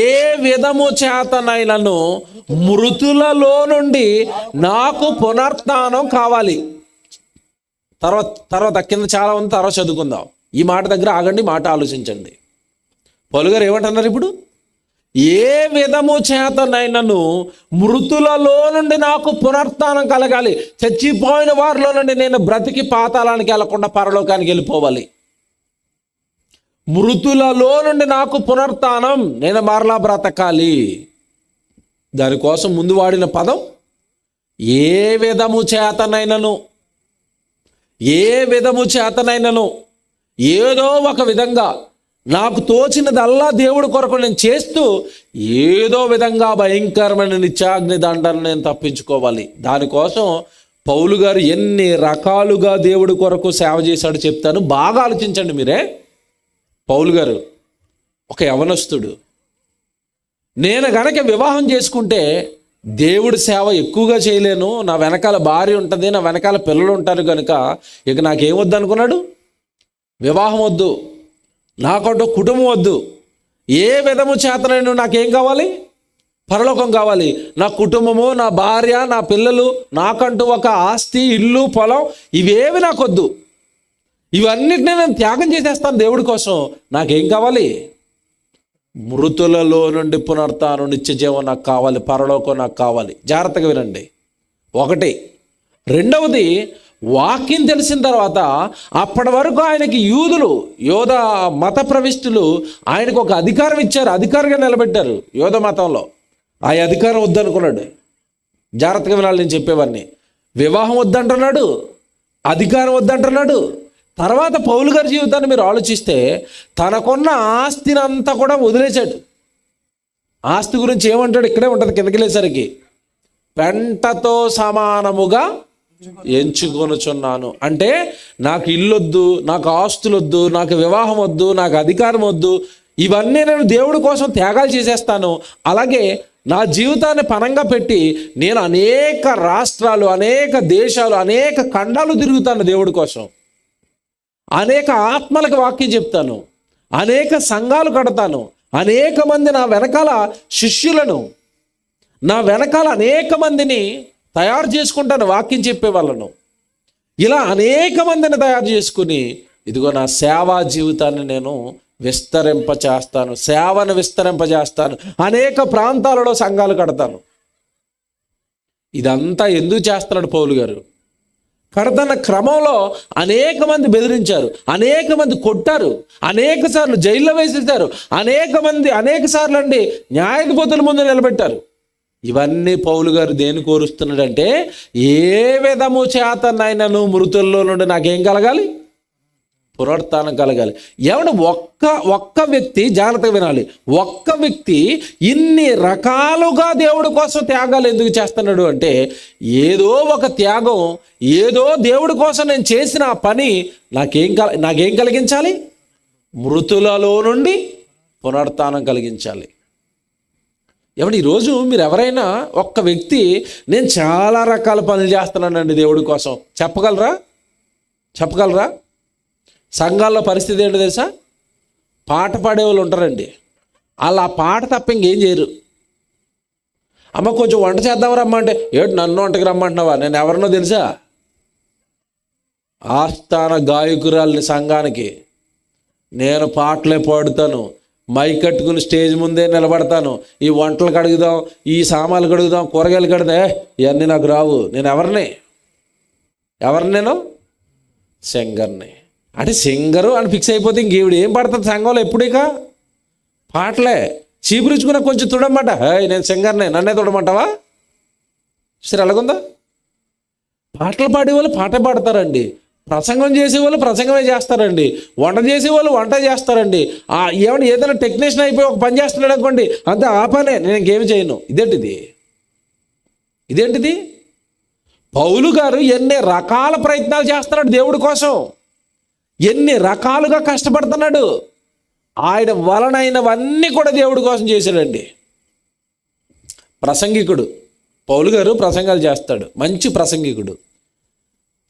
ఏ విధము చేతనైనను మృతులలో నుండి నాకు పునరుత్థానం కావాలి. తర్వాత కింద చాలా ఉంది, తర్వాత చదువుకుందాం. ఈ మాట దగ్గర ఆగండి, మాట ఆలోచించండి. పౌలు గారు ఏమంటున్నారు ఇప్పుడు? ఏ విధము చేతనైనను మృతులలో నుండి నాకు పునరుత్థానం కలగాలి. చచ్చిపోయిన వారిలో నుండి నేను బ్రతికి పాతాళానికి వెళ్లకుండా పరలోకానికి వెళ్ళిపోవాలి. మృతులలో నుండి నాకు పునరుత్థానం, నేను మరలా బ్రతకాలి. దానికోసం ముందు వాడిన పదం ఏ విధము చేతనైనను. ఏ విధము చేతనైనను, ఏదో ఒక విధంగా నాకు తోచినదల్లా దేవుడి కొరకు నేను చేస్తూ ఏదో విధంగా భయంకరమైన నిత్యాగ్ని దండను నేను తప్పించుకోవాలి. దానికోసం పౌలు గారు ఎన్ని రకాలుగా దేవుడి కొరకు సేవ చేశాడు చెప్తాను, బాగా ఆలోచించండి మీరే. పౌలు గారు ఒక యవనస్తుడు. నేను గనక వివాహం చేసుకుంటే దేవుడి సేవ ఎక్కువగా చేయలేను, నా వెనకాల భార్య ఉంటుంది, నా వెనకాల పిల్లలు ఉంటారు కనుక ఇక నాకేమొద్దు అనుకున్నాడు? వివాహం వద్దు, నాకంటూ కుటుంబం వద్దు. ఏ విధము చేతనైనా నాకేం కావాలి? పరలోకం కావాలి. నా కుటుంబము, నా భార్య, నా పిల్లలు, నాకంటూ ఒక ఆస్తి, ఇల్లు, పొలం, ఇవేవి నాకొద్దు. ఇవన్నిటినీ నేను త్యాగం చేసేస్తాను దేవుడి కోసం. నాకేం కావాలి? మృతులలో నుండి పునరుత్థానం, నిత్య జీవం నాకు కావాలి, పరలోకం నాకు కావాలి. జాగ్రత్తగా వినండి. ఒకటి. రెండవది, వాక్యం తెలిసిన తర్వాత అప్పటి వరకు ఆయనకి యోధ మత ప్రవిష్టులు ఆయనకు ఒక అధికారం ఇచ్చారు, అధికారిగా నిలబెట్టారు యోధ మతంలో. ఆ అధికారం వద్దనుకున్నాడు. జాగ్రత్తగా వినాలి నేను చెప్పేవాడిని. వివాహం వద్దంటున్నాడు, అధికారం వద్దంటున్నాడు. తర్వాత పౌలు గారి జీవితాన్ని మీరు ఆలోచిస్తే తనకున్న ఆస్తిని అంతా కూడా వదిలేశాడు. ఆస్తి గురించి ఏమంటాడు? ఇక్కడే ఉంటుంది కిందకి వెళ్ళేసరికి, పెంటతో సమానముగా ఎంచుకొనుచున్నాను. అంటే నాకు ఇల్లొద్దు, నాకు ఆస్తులొద్దు, నాకు వివాహం వద్దు, నాకు అధికారం వద్దు, ఇవన్నీ నేను దేవుడి కోసం త్యాగాలు చేసేస్తాను. అలాగే నా జీవితాన్ని పణంగా పెట్టి నేను అనేక రాష్ట్రాలు, అనేక దేశాలు, అనేక ఖండాలు తిరుగుతాను దేవుడి కోసం. అనేక ఆత్మలకు వాక్యం చెప్తాను, అనేక సంఘాలు కడతాను, అనేక మంది నా వెనకాల శిష్యులను, నా వెనకాల అనేక మందిని తయారు చేసుకుంటాను, వాక్యం చెప్పే వాళ్ళను. ఇలా అనేక మందిని తయారు చేసుకుని ఇదిగో నా సేవా జీవితాన్ని నేను విస్తరింపచేస్తాను, సేవను విస్తరింపజేస్తాను, అనేక ప్రాంతాలలో సంఘాలు కడతాను. ఇదంతా ఎందుకు చేస్తున్నాడు పౌలు గారు? కడతన్న క్రమంలో అనేక మంది బెదిరించారు, అనేక మంది కొట్టారు, అనేక సార్లు జైల్లో వేసేశారు, అనేక సార్లు అండి న్యాయాధిపతుల ముందు నిలబెట్టారు. ఇవన్నీ పౌలు గారు దేని కోరుస్తున్నాడంటే, ఏ విధము చేతనైనను మృతుల్లో నుండి నాకేం కలగాలి? పునరుత్థానం కలగాలి. ఏమంటే ఒక్క వ్యక్తి, జాగ్రత్తగా వినాలి, ఒక్క వ్యక్తి ఇన్ని రకాలుగా దేవుడి కోసం త్యాగాలు ఎందుకు చేస్తున్నాడు అంటే, ఏదో ఒక త్యాగం, ఏదో దేవుడి కోసం నేను చేసిన పని నాకేం కలిగించాలి? మృతులలో నుండి పునరుత్థానం కలిగించాలి. ఏమంటే ఈరోజు మీరు ఎవరైనా ఒక్క వ్యక్తి నేను చాలా రకాల పనులు చేస్తున్నానండి దేవుడి కోసం చెప్పగలరా? సంఘాల్లో పరిస్థితి ఏంటో తెలుసా? పాట పాడేవాళ్ళు ఉంటారండి, వాళ్ళు ఆ పాట తప్ప ఇంకేం చేయరు. అమ్మ కొంచెం వంట చేద్దాం రమ్మంటే, ఏడు నన్ను వంటకి రమ్మంటున్నావా? నేను ఎవరినో తెలుసా? ఆస్థాన గాయకురాలిని సంఘానికి. నేను పాటలే పాడుతాను, మైక్ కట్టుకుని స్టేజ్ ముందే నిలబడతాను, ఈ వంటలు కడుగుదాం, ఈ సామాన్లు కడుగుదాం, కూరగాయలు కడదా, ఇవన్నీ నాకు రావు. నేను ఎవరిని నేను సింగర్ని. అంటే సింగరు అని ఫిక్స్ అయిపోతే ఇంకేవిడు ఏం పడుతుంది సంఘంలో ఎప్పుడు? ఇక పాటలే చీపురుచుకున్న కొంచెం తుడమాట, నేను సింగర్నే, నన్నే తుడమంటావా? సరే అలాగుందా? పాటలు పాడేవాళ్ళు పాట పాడతారండి, ప్రసంగం చేసేవాళ్ళు ప్రసంగమే చేస్తారండి, వంట చేసేవాళ్ళు వంట చేస్తారండి. ఏమన్నా ఏదైనా టెక్నీషియన్ అయిపోయి ఒక పని చేస్తున్నాడు అనుకోండి, అంతే ఆ పనే, నేను ఇంకేమి చేయను. ఇదేంటిది? పౌలు గారు ఎన్ని రకాల ప్రయత్నాలు చేస్తున్నాడు దేవుడి కోసం, ఎన్ని రకాలుగా కష్టపడుతున్నాడు. ఆయన వలనైనవన్నీ కూడా దేవుడి కోసం చేశాడండి. ప్రసంగికుడు పౌలు గారు ప్రసంగాలు చేస్తాడు, మంచి ప్రసంగికుడు.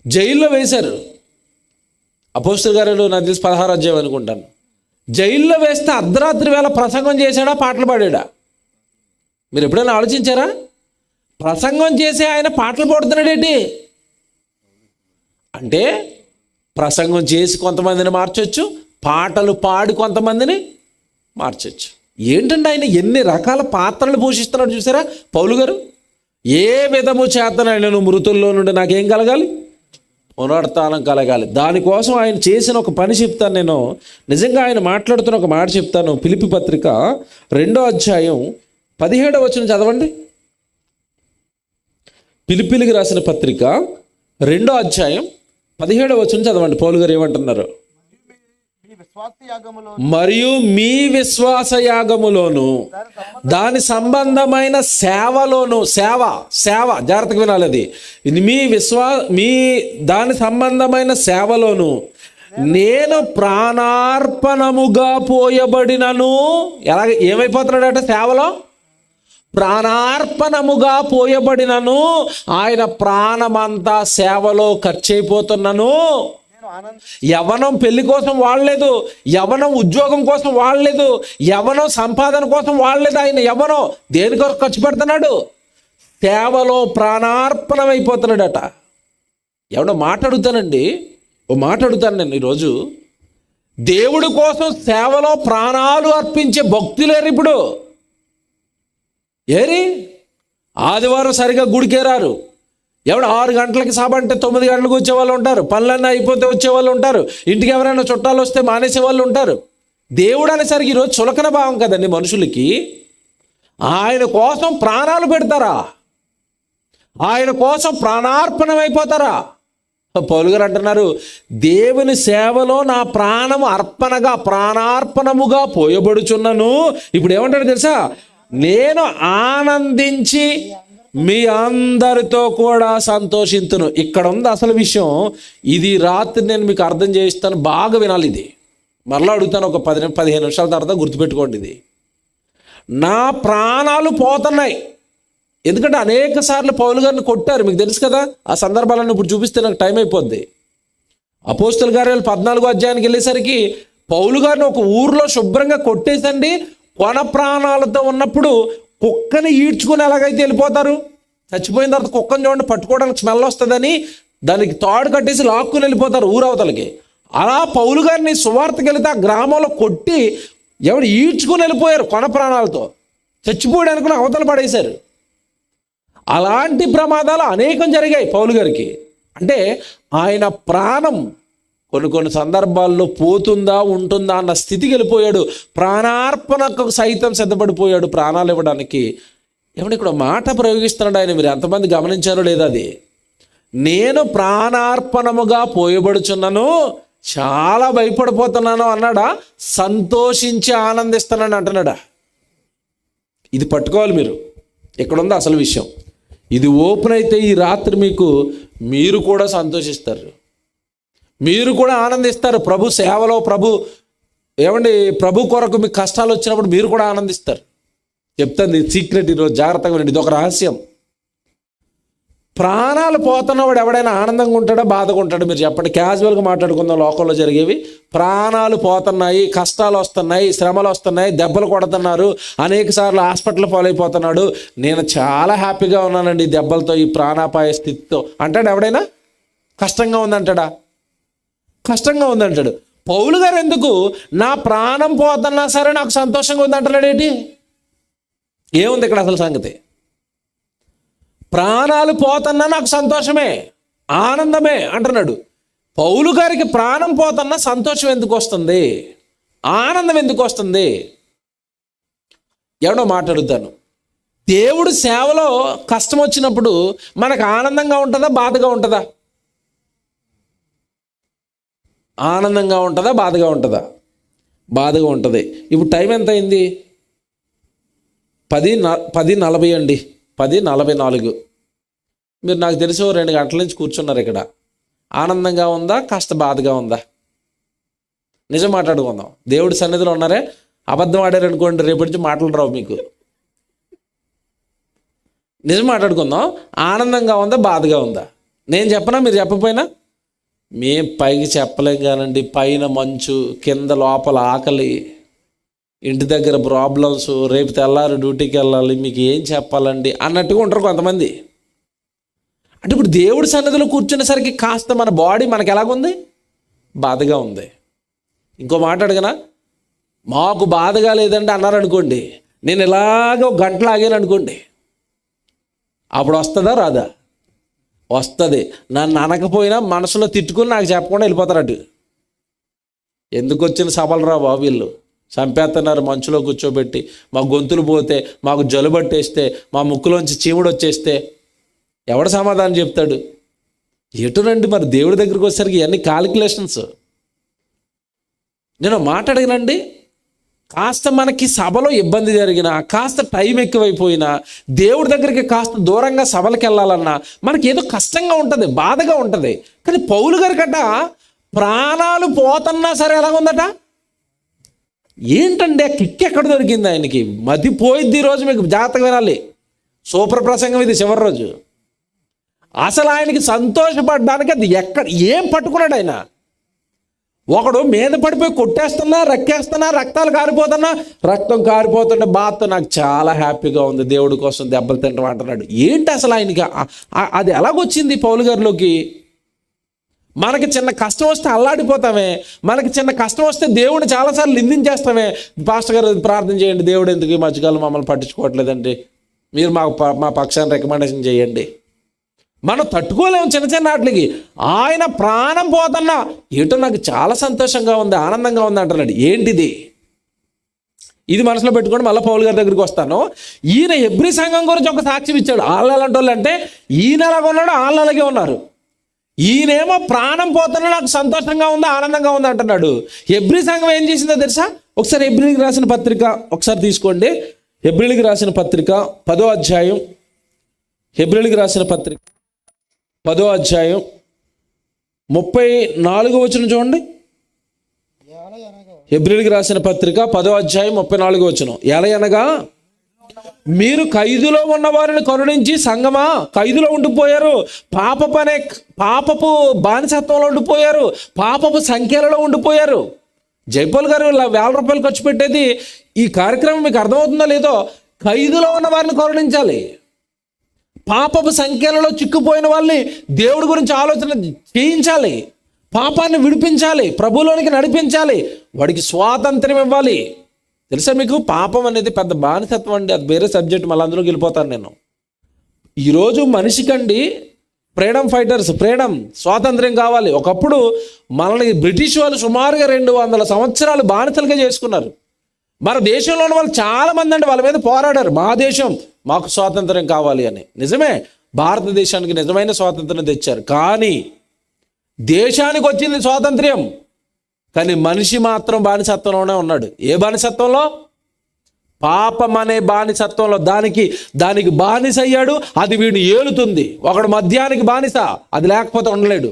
జైల్లో వేశారు. అపోస్తలుల కార్యాలు నాకు తెలిసి 16వ అధ్యాయం అనుకుంటాను. జైల్లో వేస్తే అర్ధరాత్రి వేళ ప్రసంగం చేశాడా, పాటలు పాడాడా? మీరు ఎప్పుడైనా ఆలోచించారా? ప్రసంగం చేసి ఆయన పాటలు పాడుతున్నాడేంటి అంటే, ప్రసంగం చేసి కొంతమందిని మార్చొచ్చు, పాటలు పాడి కొంతమందిని మార్చొచ్చు. ఏంటంటే ఆయన ఎన్ని రకాల పాత్రలు పోషిస్తున్నాడు చూసారా పౌలు గారు. ఏ విధము చేతనైనను మృతుల్లో నుండి నాకేం కలగాలి? పునరుత్థానం కలగాలి. దానికోసం ఆయన చేసిన ఒక పని చెప్తాను నేను. నిజంగా ఆయన మాట్లాడుతున్న ఒక మాట చెప్తాను. ఫిలిప్పీ పత్రిక 2వ అధ్యాయం 17వ వచనం చదవండి. ఫిలిప్పీలకు రాసిన పత్రిక 2వ అధ్యాయం 17వ వచనం చదవండి. పౌలు గారు ఏమంటున్నారు? మరియు మీ విశ్వాస యాగములోను దాని సంబంధమైన సేవలోను, సేవ జాగ్రత్తగా వినాలి. అది మీ దాని సంబంధమైన సేవలోను నేను ప్రాణార్పణముగా పోయబడినను. ఏమైపోతున్నాడట? సేవలో ప్రాణార్పణముగా పోయబడినను. ఆయన ప్రాణమంతా సేవలో ఖర్చు అయిపోతున్నాను. యవనం పెళ్లి కోసం వాడలేదు, యవనం ఉద్యోగం కోసం వాడలేదు, యవనం సంపాదన కోసం వాడలేదు. ఆయన యవనం దేనికోసం ఖర్చు పెడుతున్నాడు? సేవలో ప్రాణార్పణం అయిపోతున్నాడట. ఎవడో మాట్లాడుతానండి, ఓ మాట్లాడుతాను నేను ఈరోజు. దేవుడి కోసం సేవలో ప్రాణాలు అర్పించే భక్తులేరు ఇప్పుడు. ఆదివారం సరిగా గుడికే రారు. 6 గంటలకి సాబంటే 9 గంటలకు వచ్చేవాళ్ళు ఉంటారు, పనులన్నీ అయిపోతే వచ్చేవాళ్ళు ఉంటారు, ఇంటికి ఎవరైనా చుట్టాలు వస్తే మానేసే వాళ్ళు ఉంటారు. దేవుడు అనేసరికి ఈరోజు చులకన భావం కదండి మనుషులకి. ఆయన కోసం ప్రాణాలు పెడతారా? ఆయన కోసం ప్రాణార్పణం అయిపోతారా? పౌలు గారు అంటున్నారు, దేవుని సేవలో నా ప్రాణము అర్పణగా ప్రాణార్పణముగా పోయబడుచున్నాను. ఇప్పుడు ఏమంటాడు తెలుసా? నేను ఆనందించి మీ అందరితో కూడా సంతోషింతును. ఇక్కడ ఉంది అసలు విషయం. ఇది రాత్రి నేను మీకు అర్థం చేయిస్తాను, బాగా వినాలి. ఇది మరలా అడుగుతాను, ఒక 15 నిమిషాల తర్వాత గుర్తుపెట్టుకోండి. ఇది నా ప్రాణాలు పోతున్నాయి. ఎందుకంటే అనేక సార్లు పౌలు గారిని కొట్టారు, మీకు తెలుసు కదా. ఆ సందర్భాలను ఇప్పుడు చూపిస్తే నాకు టైం అయిపోద్ది. అపోస్తలుల కార్యాలు 14వ అధ్యాయానికి వెళ్ళేసరికి పౌలు గారిని ఒక ఊర్లో శుభ్రంగా కొట్టేసండి. కొన ప్రాణాలతో ఉన్నప్పుడు కుక్కని ఈడ్చుకుని ఎలాగైతే వెళ్ళిపోతారు, చచ్చిపోయిన తర్వాత కుక్కని చూడండి పట్టుకోవడానికి స్మెల్ వస్తుందని దానికి తాడు కట్టేసి లాక్కుని వెళ్ళిపోతారు ఊరవతలకి. అలా పౌలు గారిని సువార్తకి వెళితే ఆ గ్రామంలో కొట్టి ఈడ్చుకుని వెళ్ళిపోయారు కొన ప్రాణాలతో. చచ్చిపోయాడు అనుకుని అవతల పడేశారు. అలాంటి ప్రమాదాలు అనేకం జరిగాయి పౌలు గారికి. అంటే ఆయన ప్రాణం కొన్ని సందర్భాల్లో పోతుందా ఉంటుందా అన్న స్థితికి వెళ్ళిపోయాడు. ప్రాణార్పణకు సైతం సిద్ధపడిపోయాడు ప్రాణాలు ఇవ్వడానికి. ఇక్కడ మాట ప్రయోగిస్తున్నాడు ఆయన. మీరు ఎంతమంది గమనించారో లేదా? అది నేను ప్రాణార్పణముగా పోయబడుచున్నాను, చాలా భయపడిపోతున్నాను అన్నాడా? సంతోషించి ఆనందిస్తున్నాను అంటున్నాడా? ఇది పట్టుకోవాలి మీరు. ఇక్కడుంది అసలు విషయం. ఇది ఓపెన్ అయితే ఈ రాత్రి మీరు కూడా సంతోషిస్తారు, మీరు కూడా ఆనందిస్తారు. ప్రభు సేవలో ప్రభు కొరకు మీకు కష్టాలు వచ్చినప్పుడు మీరు కూడా ఆనందిస్తారు. చెప్తాను సీక్రెట్ ఈరోజు, జాగ్రత్తగా వినండి. ఇది ఒక రహస్యం. ప్రాణాలు పోతున్నవాడు ఎవడైనా ఆనందంగా ఉంటాడా, బాధగా ఉంటాడా? మీరు చెప్పండి. క్యాజువల్గా మాట్లాడుకుందాం. లోకంలో జరిగేవి. ప్రాణాలు పోతున్నాయి, కష్టాలు వస్తున్నాయి, శ్రమలు వస్తున్నాయి, దెబ్బలు కొడుతున్నారు, అనేక సార్లు హాస్పిటల్ పాలైపోతున్నాడు. నేను చాలా హ్యాపీగా ఉన్నానండి దెబ్బలతో, ఈ ప్రాణాపాయ స్థితితో అంటాడు ఎవడైనా? కష్టంగా ఉందంటాడా? కష్టంగా ఉంది అంటాడు. పౌలు గారు ఎందుకు నా ప్రాణం పోతున్నా సరే నాకు సంతోషంగా ఉంది అంటున్నాడు ఏంటి? ఏముంది ఇక్కడ అసలు సంగతి? ప్రాణాలు పోతున్నా నాకు సంతోషమే, ఆనందమే అంటున్నాడు. పౌలు గారికి ప్రాణం పోతున్నా సంతోషం ఎందుకు వస్తుంది? ఆనందం ఎందుకు వస్తుంది? ఎవడో మాట్లాడుతాను. దేవుడు సేవలో కష్టం వచ్చినప్పుడు మనకు ఆనందంగా ఉంటుందా, బాధగా ఉంటుందా? ఆనందంగా ఉంటుందా, బాధగా ఉంటుందా? బాధగా ఉంటుంది. ఇప్పుడు టైం ఎంత అయింది? 10:40 అండి, 10:44. మీరు నాకు తెలిసి 2 గంటల నుంచి కూర్చున్నారు ఇక్కడ. ఆనందంగా ఉందా, కాస్త బాధగా ఉందా? నిజం మాట్లాడుకుందాం. దేవుడి సన్నిధిలో ఉన్నారే, అబద్ధం ఆడారనుకోండి రేపటి నుంచి మాటలు రావు మీకు. నిజం మాట్లాడుకుందాం. ఆనందంగా ఉందా, బాధగా ఉందా? నేను చెప్పనా, మీరు చెప్పపోయినా? మేం పైకి చెప్పలేం కానండి. పైన మంచు, కింద లోపల ఆకలి, ఇంటి దగ్గర ప్రాబ్లమ్స్, రేపు తెల్లారు డ్యూటీకి వెళ్ళాలి, మీకు ఏం చెప్పాలండి అన్నట్టుగా ఉంటారు కొంతమంది. అంటే ఇప్పుడు దేవుడి సన్నిధిలో కూర్చునేసరికి కాస్త మన బాడీ మనకి ఎలాగుంది? బాధగా ఉంది. ఇంకో మాట అడగనా, మాకు బాధగా లేదండి అన్నారనుకోండి, నేను ఇలాగ 1 గంటలు ఆగాను అనుకోండి, అప్పుడు వస్తుందా రాదా? వస్తుంది. నన్ను అనకపోయినా మనసులో తిట్టుకుని నాకు చెప్పకుండా వెళ్ళిపోతారట. ఎందుకు వచ్చిన సభలు రా బాబు, వీళ్ళు చంపేస్తున్నారు మంచులో కూర్చోబెట్టి, మా గొంతులు పోతే, మాకు జలుబట్టేస్తే, మా ముక్కులోంచి చీముడు వచ్చేస్తే ఎవడు సమాధానం చెప్తాడు? ఎటునండి మరి దేవుడి దగ్గరికి వచ్చేసరికి ఇవన్నీ కాలిక్యులేషన్స్. నేను మాట్లాడగలండి, కాస్త మనకి సభలో ఇబ్బంది జరిగినా, కాస్త టైం ఎక్కువైపోయినా, దేవుడి దగ్గరికి కాస్త దూరంగా సభలకు వెళ్ళాలన్నా మనకి ఏదో కష్టంగా ఉంటుంది, బాధగా ఉంటుంది. కానీ పౌలు గారికట ప్రాణాలు పోతున్నా సరే ఎలాగుందట? ఏంటండి ఆ కిక్ ఎక్కడ దొరికింది ఆయనకి? మతిపోయిద్ది. ఈరోజు మీకు జాగ్రత్తగా వినాలి, సూపర్ ప్రసంగం ఇది, చివరి రోజు. అసలు ఆయనకి సంతోషపడడానికి అది ఏం పట్టుకున్నాడు ఆయన? ఒకడు మీద పడిపోయి కొట్టేస్తున్నా, రక్కేస్తున్నా, రక్తాలు కారిపోతున్నా, రక్తం కారిపోతుంటే బాధతో నాకు చాలా హ్యాపీగా ఉంది, దేవుడి కోసం దెబ్బలు తింటాం అంటున్నాడు. ఏంటి అసలు ఆయనకి అది ఎలాగొచ్చింది పౌలు గారిలోకి? మనకి చిన్న కష్టం వస్తే అల్లాడిపోతామే, మనకి చిన్న కష్టం వస్తే దేవుడిని చాలాసార్లు నిందించేస్తామే. పాస్టర్ గారు ప్రార్థన చేయండి, దేవుడు ఎందుకు ఈ మధ్యకాలం మమ్మల్ని పట్టించుకోవట్లేదండి, మీరు మా పక్షాన్ని రికమెండేషన్ చేయండి. మనం తట్టుకోలేము చిన్న చిన్న వాటికి. ఆయన ప్రాణం పోతున్నా ఏటో నాకు చాలా సంతోషంగా ఉంది, ఆనందంగా ఉంది అంటున్నాడు. ఏంటిది? ఇది మనసులో పెట్టుకొని మళ్ళీ పౌలు గారి దగ్గరికి వస్తాను. ఈయన హెబ్రీ సంఘం గురించి ఒక సాక్ష్యం ఇచ్చాడు. వాళ్ళు ఎలాంటి వాళ్ళు అంటే, ఈయన ఎలాగ ఉన్నాడు, వాళ్ళు అలాగే ఉన్నారు. ఈయనేమో ప్రాణం పోతున్నా నాకు సంతోషంగా ఉంది, ఆనందంగా ఉంది అంటున్నాడు. హెబ్రీ సంఘం ఏం చేసిందో తెలుసా? ఒకసారి హెబ్రీలకు రాసిన పత్రిక ఒకసారి తీసుకోండి. హెబ్రీలకు రాసిన పత్రిక 10వ అధ్యాయం, హెబ్రీలకు రాసిన పత్రిక 10వ అధ్యాయం 34వ వచనం చూడండి. హెబ్రీలకు రాసిన పత్రిక 10వ అధ్యాయం 34వ వచనం. ఎలయనగా మీరు ఖైదులో ఉన్న వారిని కరుణించి, సంగమా ఖైదులో ఉండిపోయారు, పాపపు బానిసత్వంలో ఉండిపోయారు, పాపపు సంఖ్యలలో ఉండిపోయారు. జైపాల్ గారు 1000 రూపాయలు ఖర్చు పెట్టేది ఈ కార్యక్రమం మీకు అర్థమవుతుందో లేదో. ఖైదులో ఉన్న వారిని కరుణించాలి, పాపపు సంఖ్యలలో చిక్కుపోయిన వాళ్ళని దేవుడి గురించి ఆలోచన చేయించాలి, పాపాన్ని విడిపించాలి, ప్రభువులోనికి నడిపించాలి, వాడికి స్వాతంత్ర్యం ఇవ్వాలి. తెలుసా మీకు, పాపం అనేది పెద్ద బానిసత్వం అండి. అది వేరే సబ్జెక్ట్, మళ్ళీ అందులోకి వెళ్ళిపోతాను నేను. ఈరోజు మనిషికండి ఫ్రీడమ్ ఫైటర్స్, స్వాతంత్ర్యం కావాలి. ఒకప్పుడు మనల్ని బ్రిటిష్ వాళ్ళు సుమారుగా 200 సంవత్సరాలు బానిసలుగా చేసుకున్నారు. మన దేశంలో ఉన్న వాళ్ళు చాలామంది అండి వాళ్ళ మీద పోరాడారు. మా దేశం, మాకు స్వాతంత్ర్యం కావాలి అని. నిజమే, భారతదేశానికి నిజమైన స్వాతంత్ర్యం తెచ్చారు. కానీ దేశానికి వచ్చింది స్వాతంత్ర్యం, కానీ మనిషి మాత్రం బానిసత్వంలోనే ఉన్నాడు. ఏ బానిసత్వంలో? పాపం అనే బానిసత్వంలో. దానికి బానిస అయ్యాడు, అది వీడిని ఏలుతుంది. ఒకడు మద్యానికి బానిస, అది లేకపోతే ఉండలేడు.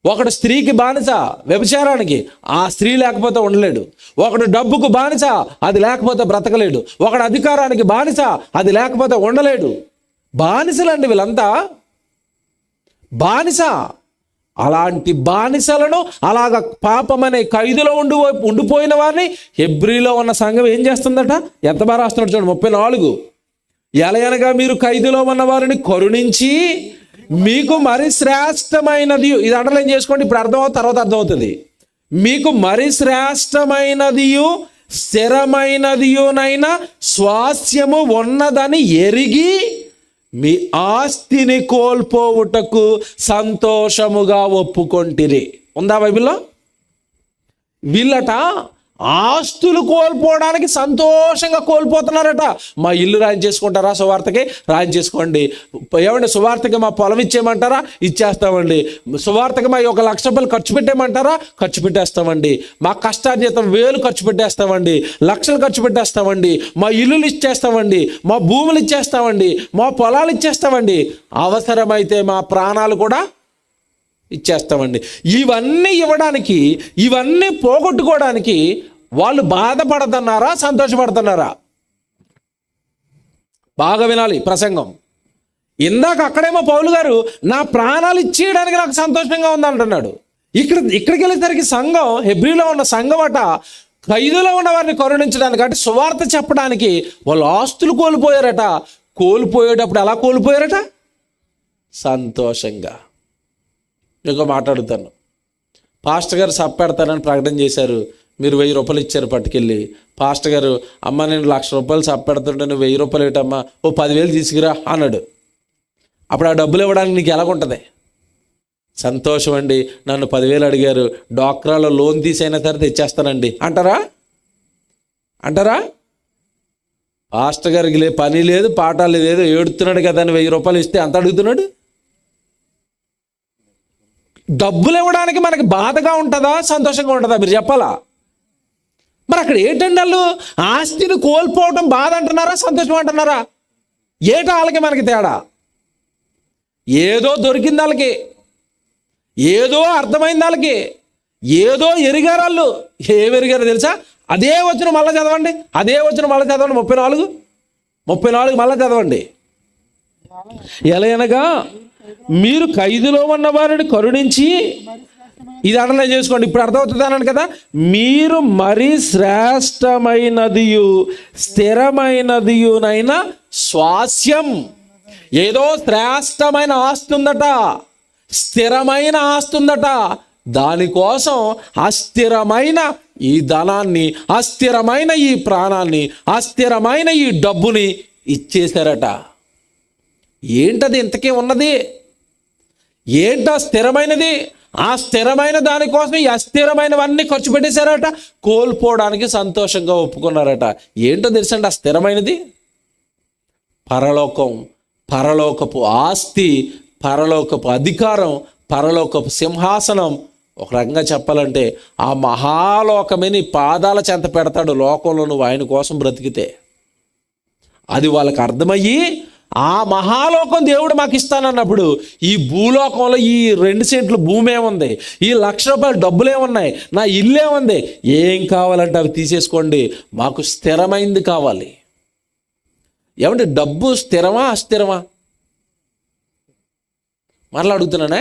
ఒకడు స్త్రీకి బానిస, వ్యభిచారానికి, ఆ స్త్రీ లేకపోతే ఉండలేడు. ఒకడు డబ్బుకు బానిస, అది లేకపోతే బ్రతకలేడు. ఒకడు అధికారానికి బానిస, అది లేకపోతే ఉండలేడు. బానిసలండి వీళ్ళంతా, బానిస. అలాంటి బానిసలను, అలాగ పాపమనే ఖైదులో ఉండిపోయిన వారిని హెబ్రీలో ఉన్న సంఘం ఏం చేస్తుందట? ఎంత బాగా రాస్తున్నాడు చూడండి. 34. ఎలయనగా మీరు ఖైదులో ఉన్న వారిని కరుణించి, మీకు మరి శ్రేష్టమైనది, ఇది అండర్లైన్ చేసుకోండి, ఇప్పుడు అర్థమవుతుంది, తర్వాత అర్థమవుతుంది. మీకు మరి శ్రేష్టమైనదియు స్థిరమైనదియునైనా స్వాస్యము ఉన్నదని ఎరిగి మీ ఆస్తిని కోల్పోవుటకు సంతోషముగా ఒప్పుకొంటిరి. ఉందా బైబిల్లో? వీళ్ళట ఆస్తులు కోల్పోవడానికి సంతోషంగా కోల్పోతున్నారట. మా ఇల్లు రాయించేసుకుంటారా సువార్తకి? రాయించేసుకోండి. ఏమండి సువార్తకి మా పొలం ఇచ్చేయమంటారా? ఇచ్చేస్తామండి. సువార్తకి మా 1,00,000 రూపాయలు ఖర్చు పెట్టేయమంటారా? ఖర్చు పెట్టేస్తామండి. మా కష్టార్జితం 1,000 ఖర్చు పెట్టేస్తామండి, లక్షలు ఖర్చు పెట్టేస్తామండి, మా ఇల్లులు ఇచ్చేస్తామండి, మా భూములు ఇచ్చేస్తామండి, మా పొలాలు ఇచ్చేస్తామండి, అవసరమైతే మా ప్రాణాలు కూడా ఇచ్చేస్తామండి. ఇవన్నీ ఇవ్వడానికి, ఇవన్నీ పోగొట్టుకోవడానికి వాళ్ళు బాధపడుతున్నారా, సంతోషపడుతున్నారా? బాగా వినాలి ప్రసంగం. ఇందాక అక్కడేమో పౌలు గారు నా ప్రాణాలు ఇచ్చేయడానికి నాకు సంతోషంగా ఉందంటున్నాడు. ఇక్కడికి వెళ్ళేసరికి సంఘం, హెబ్రీలో ఉన్న సంఘం అట ఖైదులో ఉన్న వారిని కరుణించడానికి, అంటే సువార్త చెప్పడానికి వాళ్ళు ఆస్తులు కోల్పోయారట. కోల్పోయేటప్పుడు ఎలా కోల్పోయారట? సంతోషంగా. ఇంకా మాట్లాడుతాను. పాస్టర్ గారు సప్పెడతానని ప్రకటన చేశారు, మీరు 1,000 రూపాయలు ఇచ్చారు పట్టుకెళ్ళి. పాస్టర్ గారు, అమ్మ నేను 1,00,000 రూపాయలు సప్పెడుతుంటే నువ్వు 1,000 రూపాయలు ఏటమ్మా, ఓ 10,000 తీసుకురా అన్నాడు. అప్పుడు ఆ డబ్బులు ఇవ్వడానికి నీకు ఎలాగుంటుంది? సంతోషం అండి, నన్ను 10,000 అడిగారు, డాక్రాలో లోన్ తీసైనా సరే తెచ్చేస్తానండి అంటారా? పాస్టర్ గారికి పని లేదు, పాట లేదు, ఏదో ఏడుతున్నాడు కదా అని 1,000 రూపాయలు ఇస్తే అంత అడుగుతున్నాడు. డబ్బులు ఇవ్వడానికి మనకి బాధగా ఉంటుందా, సంతోషంగా ఉంటుందా? మీరు చెప్పాలా? మరి అక్కడ ఏంటండి, వాళ్ళు ఆస్తిని కోల్పోవడం బాధ అంటున్నారా, సంతోషం అంటున్నారా? ఏటా వాళ్ళకి మనకి తేడా? ఏదో దొరికింది వాళ్ళకి, ఏదో అర్థమైంది వాళ్ళకి, ఏదో ఎరిగారు వాళ్ళు. ఏం ఎరిగారో తెలుసా? అదే వచ్చిన మళ్ళీ చదవండి, అదే వచ్చిన మళ్ళీ చదవండి, 34 మళ్ళీ చదవండి. ఎలాగనగా మీరు ఖైదులో ఉన్న వారిని కరుణించి, ఇది అండర్లైన్ చేసుకోండి, ఇప్పుడు అర్థమవుతుంది అన్నాను కదా. మీరు మరి శ్రేష్టమైనదియు స్థిరమైనదియునైనా స్వాస్యం, ఏదో శ్రేష్టమైన ఆస్తి ఉందట, స్థిరమైన ఆస్తి ఉందట, దానికోసం అస్థిరమైన ఈ ధనాన్ని, అస్థిరమైన ఈ ప్రాణాన్ని, అస్థిరమైన ఈ డబ్బుని ఇచ్చేశారట. ఏంటది ఇంతకీ ఉన్నది? ఏంటా స్థిరమైనది? ఆ స్థిరమైన దానికోసం ఈ అస్థిరమైనవన్నీ ఖర్చు పెట్టేశారట, కోల్పోవడానికి సంతోషంగా ఒప్పుకున్నారట. ఏంటో తెలుసండి ఆ స్థిరమైనది? పరలోకం, పరలోకపు ఆస్తి, పరలోకపు అధికారం, పరలోకపు సింహాసనం. ఒక రకంగా చెప్పాలంటే ఆ మహాలోకమే నీ పాదాల చెంత పెడతాడు లోకంలో నువ్వు ఆయన కోసం బ్రతికితే. అది వాళ్ళకి అర్థమయ్యి ఆ మహాలోకం దేవుడు మాకు ఇస్తానన్నప్పుడు ఈ భూలోకంలో ఈ 2 సెంట్లు భూమి ఏముంది, ఈ 1,00,000 రూపాయలు డబ్బులు ఏమున్నాయి, నా ఇల్లు ఏముంది, ఏం కావాలంటే అవి తీసేసుకోండి, మాకు స్థిరమైంది కావాలి. ఏమంటే డబ్బు స్థిరమా అస్థిరమా? మరలా అడుగుతున్నానే,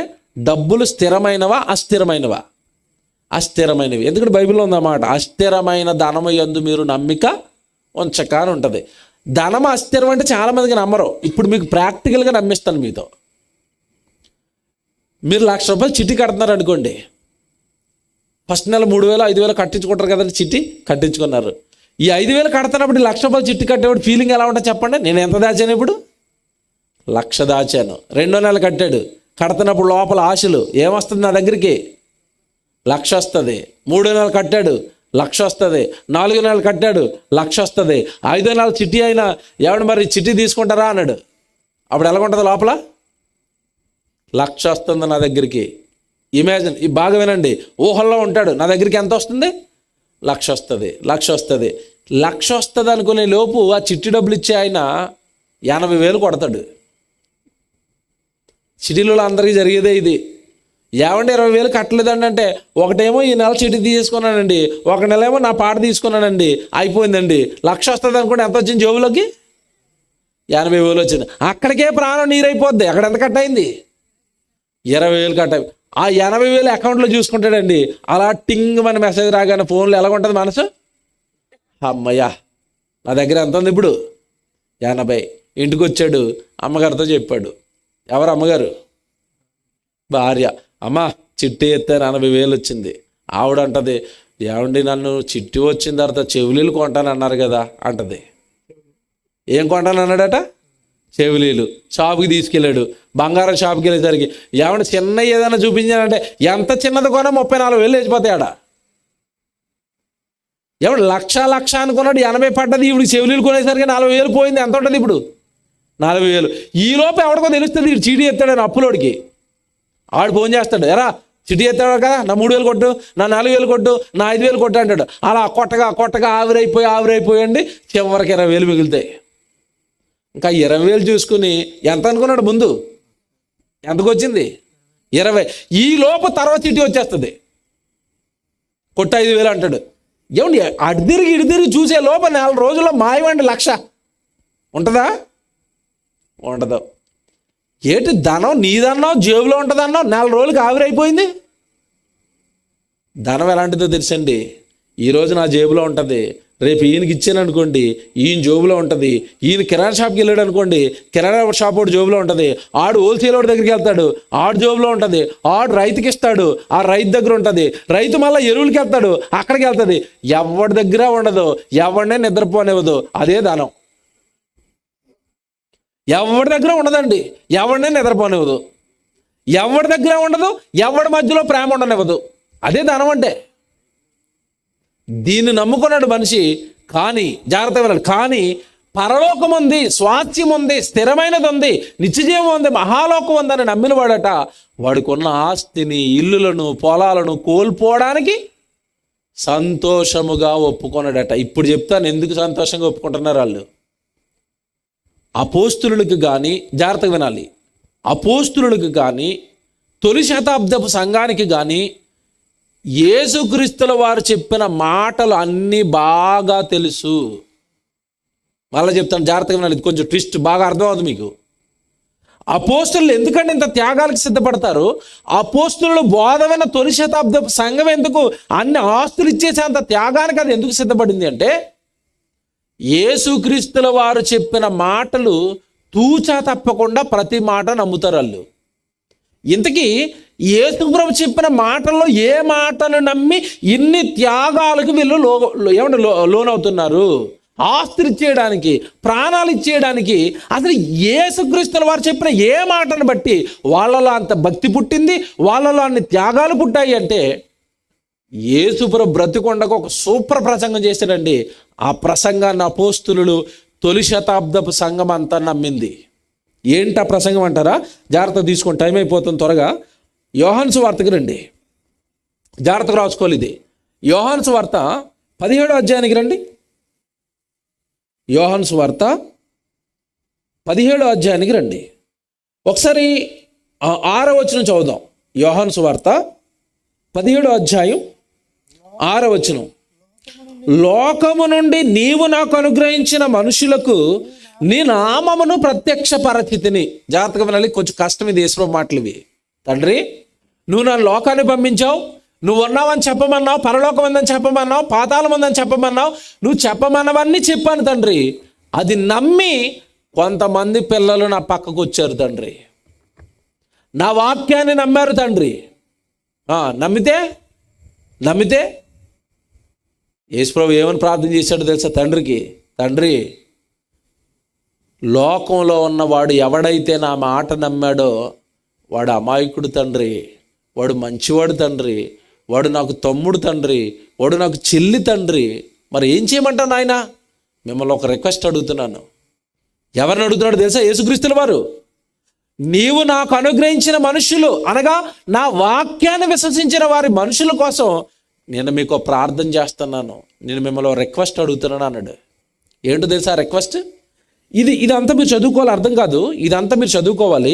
డబ్బులు స్థిరమైనవా అస్థిరమైనవా? అస్థిరమైనవి. ఎందుకంటే బైబిల్లో ఉందన్నమాట, అస్థిరమైన ధనము యందు మీరు నమ్మిక ఉంచక అని ఉంటుంది. ధనం అస్థిరం అంటే చాలామందికి నమ్మరు. ఇప్పుడు మీకు ప్రాక్టికల్గా నమ్మిస్తాను మీతో. మీరు 1,00,000 రూపాయలు చిట్టి కడుతున్నారు అనుకోండి, ఫస్ట్ నెల 3,000 5,000 కట్టించుకుంటారు కదండి, చిట్టి కట్టించుకున్నారు. ఈ 5,000 కడుతున్నప్పుడు 1,00,000 రూపాయలు చిట్టి కట్టేవాడు ఫీలింగ్ ఎలా ఉంటుంది చెప్పండి? నేను ఎంత దాచాను ఇప్పుడు? 1,00,000 దాచాను. 2వ నెల కట్టాడు, కడుతున్నప్పుడు లోపల ఆశలు, ఏమొస్తుంది నా దగ్గరికి? 1,00,000 వస్తుంది. 3వ నెల కట్టాడు, 1,00,000 వస్తుంది. 4వ నెలలు కట్టాడు, 1,00,000 వస్తుంది. 5వ నెల చిట్టి అయినా ఎవడు మరి చిట్టి తీసుకుంటారా అన్నాడు. అప్పుడు ఎలాగుంటుంది లోపల? 1,00,000 వస్తుంది నా దగ్గరికి. ఇమాజిన్, ఈ బాగా వినండి, ఊహల్లో ఉంటాడు, నా దగ్గరికి ఎంత వస్తుంది? 1,00,000 వస్తుంది, 1,00,000 వస్తుంది. 1,00,000 వస్తుంది అనుకునే లోపు ఆ చిట్టి డబ్బులు ఇచ్చే ఆయన 80,000 కొడతాడు. చిటీలలో అందరికీ జరిగేదే ఇది. ఏమంటే 20,000 కట్టలేదండి అంటే, ఒకటేమో ఈ నెల చిట్టి తీసుకున్నానండి, ఒక నెల ఏమో నా పాట తీసుకున్నానండి, అయిపోయిందండి. 1,00,000 వస్తుంది అనుకుంటే ఎంత వచ్చింది జోబులోకి? 80,000 వచ్చింది. అక్కడికే ప్రాణం నీరైపోద్ది. అక్కడ ఎంత కట్ అయింది? 20,000 కట్ అయింది. ఆ 80,000 అకౌంట్లో చూసుకుంటాడండి. అలా టింగ్ మన మెసేజ్ రాగానే ఫోన్లో ఎలాగుంటుంది మనసు? అమ్మయ్యా నా దగ్గర ఎంత ఉంది ఇప్పుడు? 80. ఇంటికి వచ్చాడు, అమ్మగారితో చెప్పాడు. ఎవరు అమ్మగారు? భార్య, అమ్మా చిట్టి ఎత్తే 40,000 వచ్చింది. ఆవిడ అంటది, ఏమండి నన్ను చిట్టి వచ్చిన తర్వాత చెవులీలు కొంటానన్నారు కదా అంటది. ఏం కొంటానన్నాడట? చెవులీలు. షాపుకి తీసుకెళ్ళాడు. బంగారం షాపుకి వెళ్ళేసరికి ఏమంటే చిన్న ఏదైనా చూపించానంటే ఎంత చిన్నది కొన్నా 34,000 వేసిపోతాయి ఆడ. ఏమంటే లక్ష అనుకున్నాడు, 80 పడ్డది. ఇప్పుడు చెవులీలు కొనేసరికి 40,000 పోయింది. ఎంత ఉంటుంది ఇప్పుడు? 40,000. ఈలోపు ఎవరికో తెలుస్తుంది వీడు చీటీ ఎత్తాడని అప్పులోడికి. ఆడు ఫోన్ చేస్తాడు, ఎరా చిటీ ఎత్తాడు కదా, నా 3,000 కొట్టు, నా 4,000 కొట్టు, నా 5,000 కొట్టు అంటాడు. అలా కొట్టగా ఆవిరైపోయండి చివరికి 20,000 మిగులుతాయి. ఇంకా 20,000 చూసుకుని ఎంత అనుకున్నాడు ముందు? ఎంతకు వచ్చింది? 20. ఈ లోపు తర్వాత చిటీ వచ్చేస్తుంది, కొట్టు 5,000 అంటాడు. ఏమండి అటు తిరిగి చూసే లోపు 4 రోజుల్లో మాయమండి 1,00,000 ఉంటుందా? ఉండదు. ఏటి ధనం నీదన్నావు జేబులో ఉంటుందన్నావు, 4 రోజులకి ఆవిరైపోయింది. ధనం ఎలాంటిదో తెలుసండి, ఈరోజు నా జేబులో ఉంటుంది, రేపు ఈయనకి ఇచ్చాను అనుకోండి ఈయన జోబులో ఉంటుంది. ఈయన కిరాణా షాప్కి వెళ్ళాడు అనుకోండి, కిరాణా షాప్ వాడు జోబులో ఉంటుంది. ఆడు హోల్సేల్ వాడి దగ్గరికి వెళ్తాడు, ఆడు జోబులో ఉంటుంది. ఆడు రైతుకి ఇస్తాడు, ఆ రైతు దగ్గర ఉంటుంది. రైతు మళ్ళీ ఎరువులకి వెళ్తాడు, అక్కడికి వెళ్తుంది. ఎవరి దగ్గర ఉండదు, ఎవరినే నిద్రపోనివ్వదు. అదే ధనం. ఎవరి దగ్గర ఉండదండి, ఎవరినే నిద్రపోనివ్వదు. ఎవరి దగ్గర ఉండదు, ఎవరి మధ్యలో ప్రేమ ఉండనివ్వదు. అదే ధనం అంటే. దీన్ని నమ్ముకున్నాడు మనిషి. కానీ జాగ్రత్తగా వినాలి, కానీ పరలోకం ఉంది, స్వాస్థ్యం ఉంది, స్థిరమైనది ఉంది, నిత్యజీవం ఉంది, మహాలోకం ఉందని నమ్మిన వాడట వాడికి ఉన్న ఆస్తిని, ఇల్లులను, పొలాలను కోల్పోవడానికి సంతోషముగా ఒప్పుకున్నాడట. ఇప్పుడు చెప్తాను ఎందుకు సంతోషంగా ఒప్పుకుంటున్నారు వాళ్ళు. అపోస్తులులకు కానీ, జాగ్రత్తగా వినాలి, అపోస్తులులకు కానీ తొలి శతాబ్దపు సంఘానికి కానీ యేసుక్రీస్తుల వారు చెప్పిన మాటలు అన్నీ బాగా తెలుసు. మళ్ళీ చెప్తాను, జాగ్రత్తగా వినాలి, ఇది కొంచెం ట్విస్ట్ బాగా అర్థమవుతుంది మీకు. అపోస్తులు ఎందుకంటే ఇంత త్యాగాలకు సిద్ధపడతారు? అపోస్తులు బోధమైన తొలి శతాబ్దపు సంఘం ఎందుకు అన్ని ఆస్తులు ఇచ్చేసి అంత త్యాగానికి అది ఎందుకు సిద్ధపడింది అంటే, యేసుక్రీస్తుల వారు చెప్పిన మాటలు తూచా తప్పకుండా ప్రతి మాట నమ్ముతారు వాళ్ళు. ఇంతకీ యేసుప్రభు చెప్పిన మాటల్లో ఏ మాటలు నమ్మి ఇన్ని త్యాగాలకు వీళ్ళు లోనవుతున్నారు? ఆస్తులు ఇచ్చేయడానికి, ప్రాణాలు ఇచ్చేయడానికి. అసలు యేసుక్రీస్తుల వారు చెప్పిన ఏ మాటను బట్టి వాళ్ళలో అంత భక్తి పుట్టింది, వాళ్ళలో అన్ని త్యాగాలు పుట్టాయి అంటే, యేసుప్రభు బ్రతికొండకు ఒక సూపర్ ప్రసంగం చేశాడండి. ఆ ప్రసంగాన్ని అపోస్తులు తొలి శతాబ్దపు సంఘం అంతా నమ్మింది. ఏంటి ఆ ప్రసంగం అంటారా? జాగ్రత్త తీసుకొని, టైం అయిపోతుంది త్వరగా. యోహాను సువార్తకి రండి, జాగ్రత్తగా రాసుకోవాలి. ఇది యోహాను సువార్త 17వ అధ్యాయానికి రండి. యోహాను సువార్త 17వ అధ్యాయానికి రండి. ఒకసారి 6వ వచనం చదువుదాం. యోహాను సువార్త 17వ అధ్యాయం 6వ వచనం. లోకము నుండి నీవు నాకు అనుగ్రహించిన మనుషులకు నీ నామమును ప్రత్యక్షపరచితిని. జాగ్రత్తగా వినాలి, కొంచెం కష్టం ఇది యేసుప్రభు మాటలు ఇవి. తండ్రి, నువ్వు నన్ను లోకాన్ని పంపించావు, నువ్వు ఉన్నావని చెప్పమన్నావు, పరలోకం ఉందని చెప్పమన్నావు, పాతాళం ఉందని చెప్పమన్నావు, నువ్వు చెప్పమన్నవన్నీ చెప్పాను తండ్రి. అది నమ్మి కొంతమంది పిల్లలు నా పక్కకు వచ్చారు తండ్రి, నా వాక్యాన్ని నమ్మారు తండ్రి. నమ్మితే యేసుప్రభు ఏమని ప్రార్థన చేశాడో తెలుసా తండ్రికి? తండ్రి, లోకంలో ఉన్నవాడు ఎవడైతే నా మాట నమ్మాడో వాడు అమాయకుడు తండ్రి, వాడు మంచివాడు తండ్రి, వాడు నాకు తమ్ముడు తండ్రి, వాడు నాకు చెల్లి తండ్రి. మరి ఏం చేయమంటావు నాయన? మిమ్మల్ని ఒక రిక్వెస్ట్ అడుగుతున్నాను. ఎవరిని అడుగుతున్నాడు తెలుసా? యేసుక్రీస్తుల వారు. నీవు నాకు అనుగ్రహించిన మనుషులు అనగా నా వాక్యాన్ని విశ్వసించిన వారి మనుషుల కోసం నేను మీకు ప్రార్థన చేస్తున్నాను, నేను మిమ్మల్ని రిక్వెస్ట్ అడుగుతున్నాను అన్నాడు. ఏంటో తెలుసా రిక్వెస్ట్? ఇదంతా మీరు చదువుకోవాలి, అర్థం కాదు, ఇదంతా మీరు చదువుకోవాలి.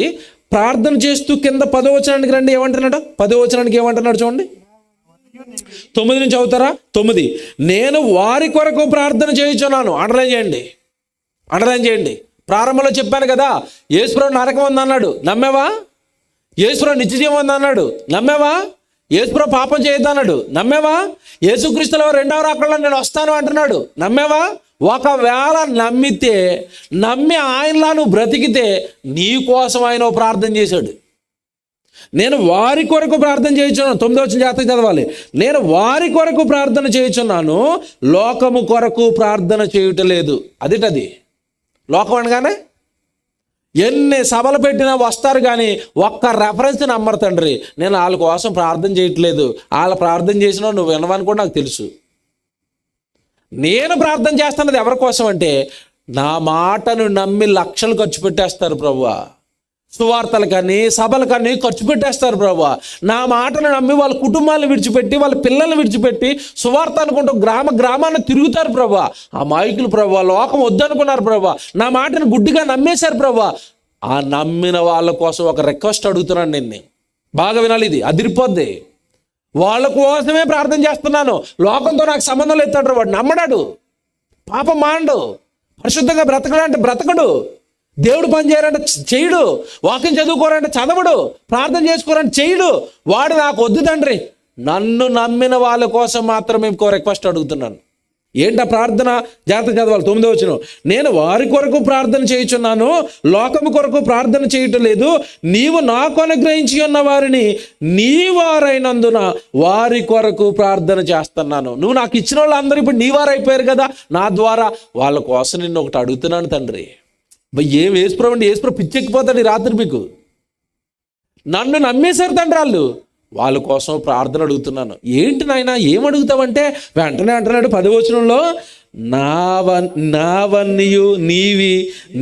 ప్రార్థన చేస్తూ కింద 10వ వచనానికి రండి. ఏమంటున్నాడు? 10వ వచనానికి ఏమంటున్నాడు చూడండి. 9 నుంచి చదువుతారా? 9. నేను వారి కొరకు ప్రార్థన చేయుచున్నాను. అండర్లైన్ చేయండి. ప్రారంభంలో చెప్పాను కదా, యేసుప్రభు నరకం ఉందన్నాడు, నమ్మేవా? యేసుప్రభు నిత్యజీవం ఉందన్నాడు, నమ్మేవా? యేసుప్రభు పాపం చేయొద్దన్నాడు, నమ్మేవా? యేసుక్రీస్తుల 2వ రాకడలో నేను వస్తాను అంటున్నాడు, నమ్మేవా? ఒకవేళ నమ్మి ఆయనలా నువ్వు బ్రతికితే నీ కోసం ఆయన ప్రార్థన చేశాడు. నేను వారి కొరకు ప్రార్థన చేయుచున్నాను. 9వ వచనం జాగ్రత్తగా చదవాలి. నేను వారి కొరకు ప్రార్థన చేయుచున్నాను, లోకము కొరకు ప్రార్థన చేయుటలేదు. అదిటది లోకం అనగానే ఎన్ని సభలు పెట్టినా వస్తారు, కానీ ఒక్క రెఫరెన్స్ నమ్మరు తండ్రి. నేను వాళ్ళ కోసం ప్రార్థన చేయట్లేదు, వాళ్ళ ప్రార్థన చేసినా నువ్వు వినవని కూడా నాకు తెలుసు. నేను ప్రార్థన చేస్తున్నది ఎవరి కోసం అంటే, నా మాటను నమ్మి లక్షలు ఖర్చు పెట్టేస్తారు ప్రభువా, సువార్తలకని సభలకని ఖర్చు పెట్టేస్తారు ప్రభువా. నా మాటను నమ్మి వాళ్ళ కుటుంబాలను విడిచిపెట్టి, వాళ్ళ పిల్లల్ని విడిచిపెట్టి సువార్త అనుకుంటూ గ్రామాన్ని తిరుగుతారు ప్రభువా. ఆ మాయకులు ప్రభువా, లోకం వద్దనుకున్నారు ప్రభువా, నా మాటను గుడ్డిగా నమ్మేశారు ప్రభువా. ఆ నమ్మిన వాళ్ళ కోసం ఒక రిక్వెస్ట్ అడుగుతున్నాను. నిన్ను బాగా వినాలి, ఇది అదిరిపోద్ది. వాళ్ళ కోసమే ప్రార్థన చేస్తున్నాను. లోకంతో నాకు సంబంధం లేదు తండ్రి. వాడు నమ్మడాడు, పాపం మాండు, పరిశుద్ధంగా బ్రతకడంటే బ్రతకడు, దేవుడు పని చేయాలంటే చేయడు, వాక్యం చదువుకోరంటే చదవడు, ప్రార్థన చేసుకోరంటే చేయడు. వాడు నాకు వద్దు తండ్రి. నన్ను నమ్మిన వాళ్ళ కోసం మాత్రమే ఇంకో రిక్వెస్ట్ అడుగుతున్నాను. ఏంటా ప్రార్థన? జాగ్రత్త చదవాలి. 9వ వచనం. నేను వారి కొరకు ప్రార్థన చేయుచున్నాను, లోకము కొరకు ప్రార్థన చేయటం లేదు. నీవు నాకు అనుగ్రహించి ఉన్న వారిని నీ వారైనందున వారి కొరకు ప్రార్థన చేస్తున్నాను. నువ్వు నాకు ఇచ్చిన వాళ్ళు అందరూ ఇప్పుడు నీ వారు అయిపోయారు కదా, నా ద్వారా వాళ్ళ కోసం నిన్ను ఒకటి అడుగుతున్నాను తండ్రి. ఏం యేసుప్రభు అండి, యేసుప్రభు పిచ్చెక్కిపోతాడు ఈ రాత్రి. మీకు నన్ను నమ్మేశారు తండ్రి వాళ్ళు, వాళ్ళ కోసం ప్రార్థన అడుగుతున్నాను. ఏంటి నాయన ఏం అడుగుతావంటే వెంటనే అంటున్నాడు 10వ వచనంలో, నావన్నీయు నీవి,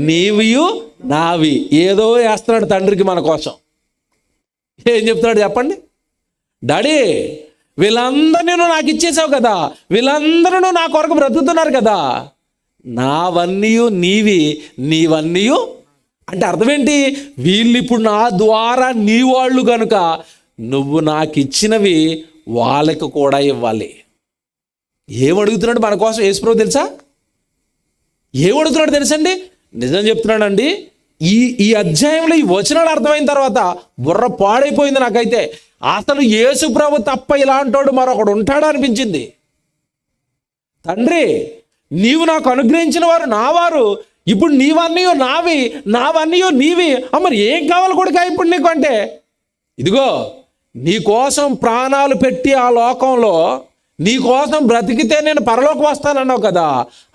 నీవియు నావి. ఏదో వేస్తున్నాడు తండ్రికి మన కోసం. ఏం చెప్తున్నాడు చెప్పండి? డాడీ, వీళ్ళందరినీ నువ్వు నాకు ఇచ్చేసావు కదా, వీళ్ళందరూ నా కొరకు బ్రతుకుతున్నారు కదా, నావన్నీయు నీవి, నీవన్నీయు అంటే అర్థం ఏంటి? వీళ్ళు ఇప్పుడు నా ద్వారా నీ వాళ్ళు కనుక నువ్వు నాకు ఇచ్చినవి వాళ్ళకు కూడా ఇవ్వాలి. ఏమడుగుతున్నాడు మన కోసం యేసుప్రభు తెలుసా? ఏమడుగుతున్నాడు తెలుసండి? నిజం చెప్తున్నాడండి, ఈ అధ్యాయంలో ఈ వచనాలు అర్థమైన తర్వాత బుర్ర పాడైపోయింది నాకైతే. అసలు యేసుప్రభు తప్ప ఇలాంటోడు మరొకడు ఉంటాడా అనిపించింది. తండ్రి, నీవు నాకు అనుగ్రహించిన వారు నావారు, ఇప్పుడు నీవన్నయో నావి, నావన్నయో నీవి. మరి ఏం కావాలి కొడుకా ఇప్పుడు నీకు అంటే, ఇదిగో నీ కోసం ప్రాణాలు పెట్టి ఆ లోకంలో నీ కోసం బ్రతికితే నేను పరలోకం వస్తానన్నావు కదా,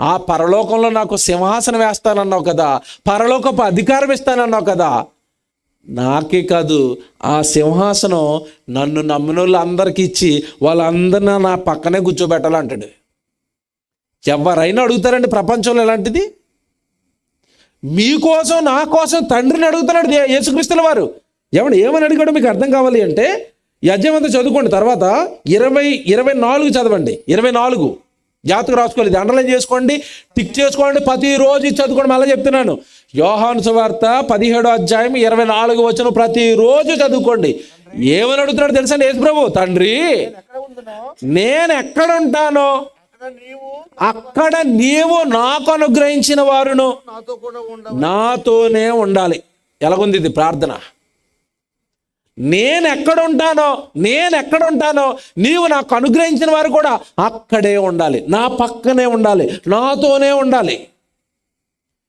ఆ పరలోకంలో నాకు సింహాసనం వేస్తానన్నావు కదా, పరలోకపు అధికారం ఇస్తానన్నావు కదా. నాకే కాదు, ఆ సింహాసనం నన్ను నమ్మిన వాళ్ళందరికీ ఇచ్చి వాళ్ళందరినీ నా పక్కనే కూర్చోబెట్టాలంటాడు. ఎవరైనా అడుగుతారండి ప్రపంచంలో ఇలాంటిది? మీకోసం నా కోసం తండ్రిని అడుగుతున్నాడు యేసుక్రీస్తుల వారు. ఏమని అడిగాడో మీకు అర్థం కావాలి అంటే ఈ అధ్యాయం అంతా చదువుకోండి. తర్వాత 24 చదవండి. 24 జాతకు రాసుకోవాలి, ఇది అండర్లైన్ చేసుకోండి, టిక్ చేసుకోండి, ప్రతిరోజు చదువుకోండి. మళ్ళీ చెప్తున్నాను, యోహాను సువార్త 17వ అధ్యాయం 24 వచనం ప్రతిరోజు చదువుకోండి. ఏమని అడుగుతున్నాడు తెలుసండి యేసుప్రభు? తండ్రి, నేను ఎక్కడ ఉంటానో అక్కడ నీవు నాకు అనుగ్రహించిన వారును నాతోనే ఉండాలి. ఎలాగుంది ఇది ప్రార్థన? నేను ఎక్కడ ఉంటానో నీవు నాకు అనుగ్రహించిన వారు కూడా అక్కడే ఉండాలి, నా పక్కనే ఉండాలి, నాతోనే ఉండాలి.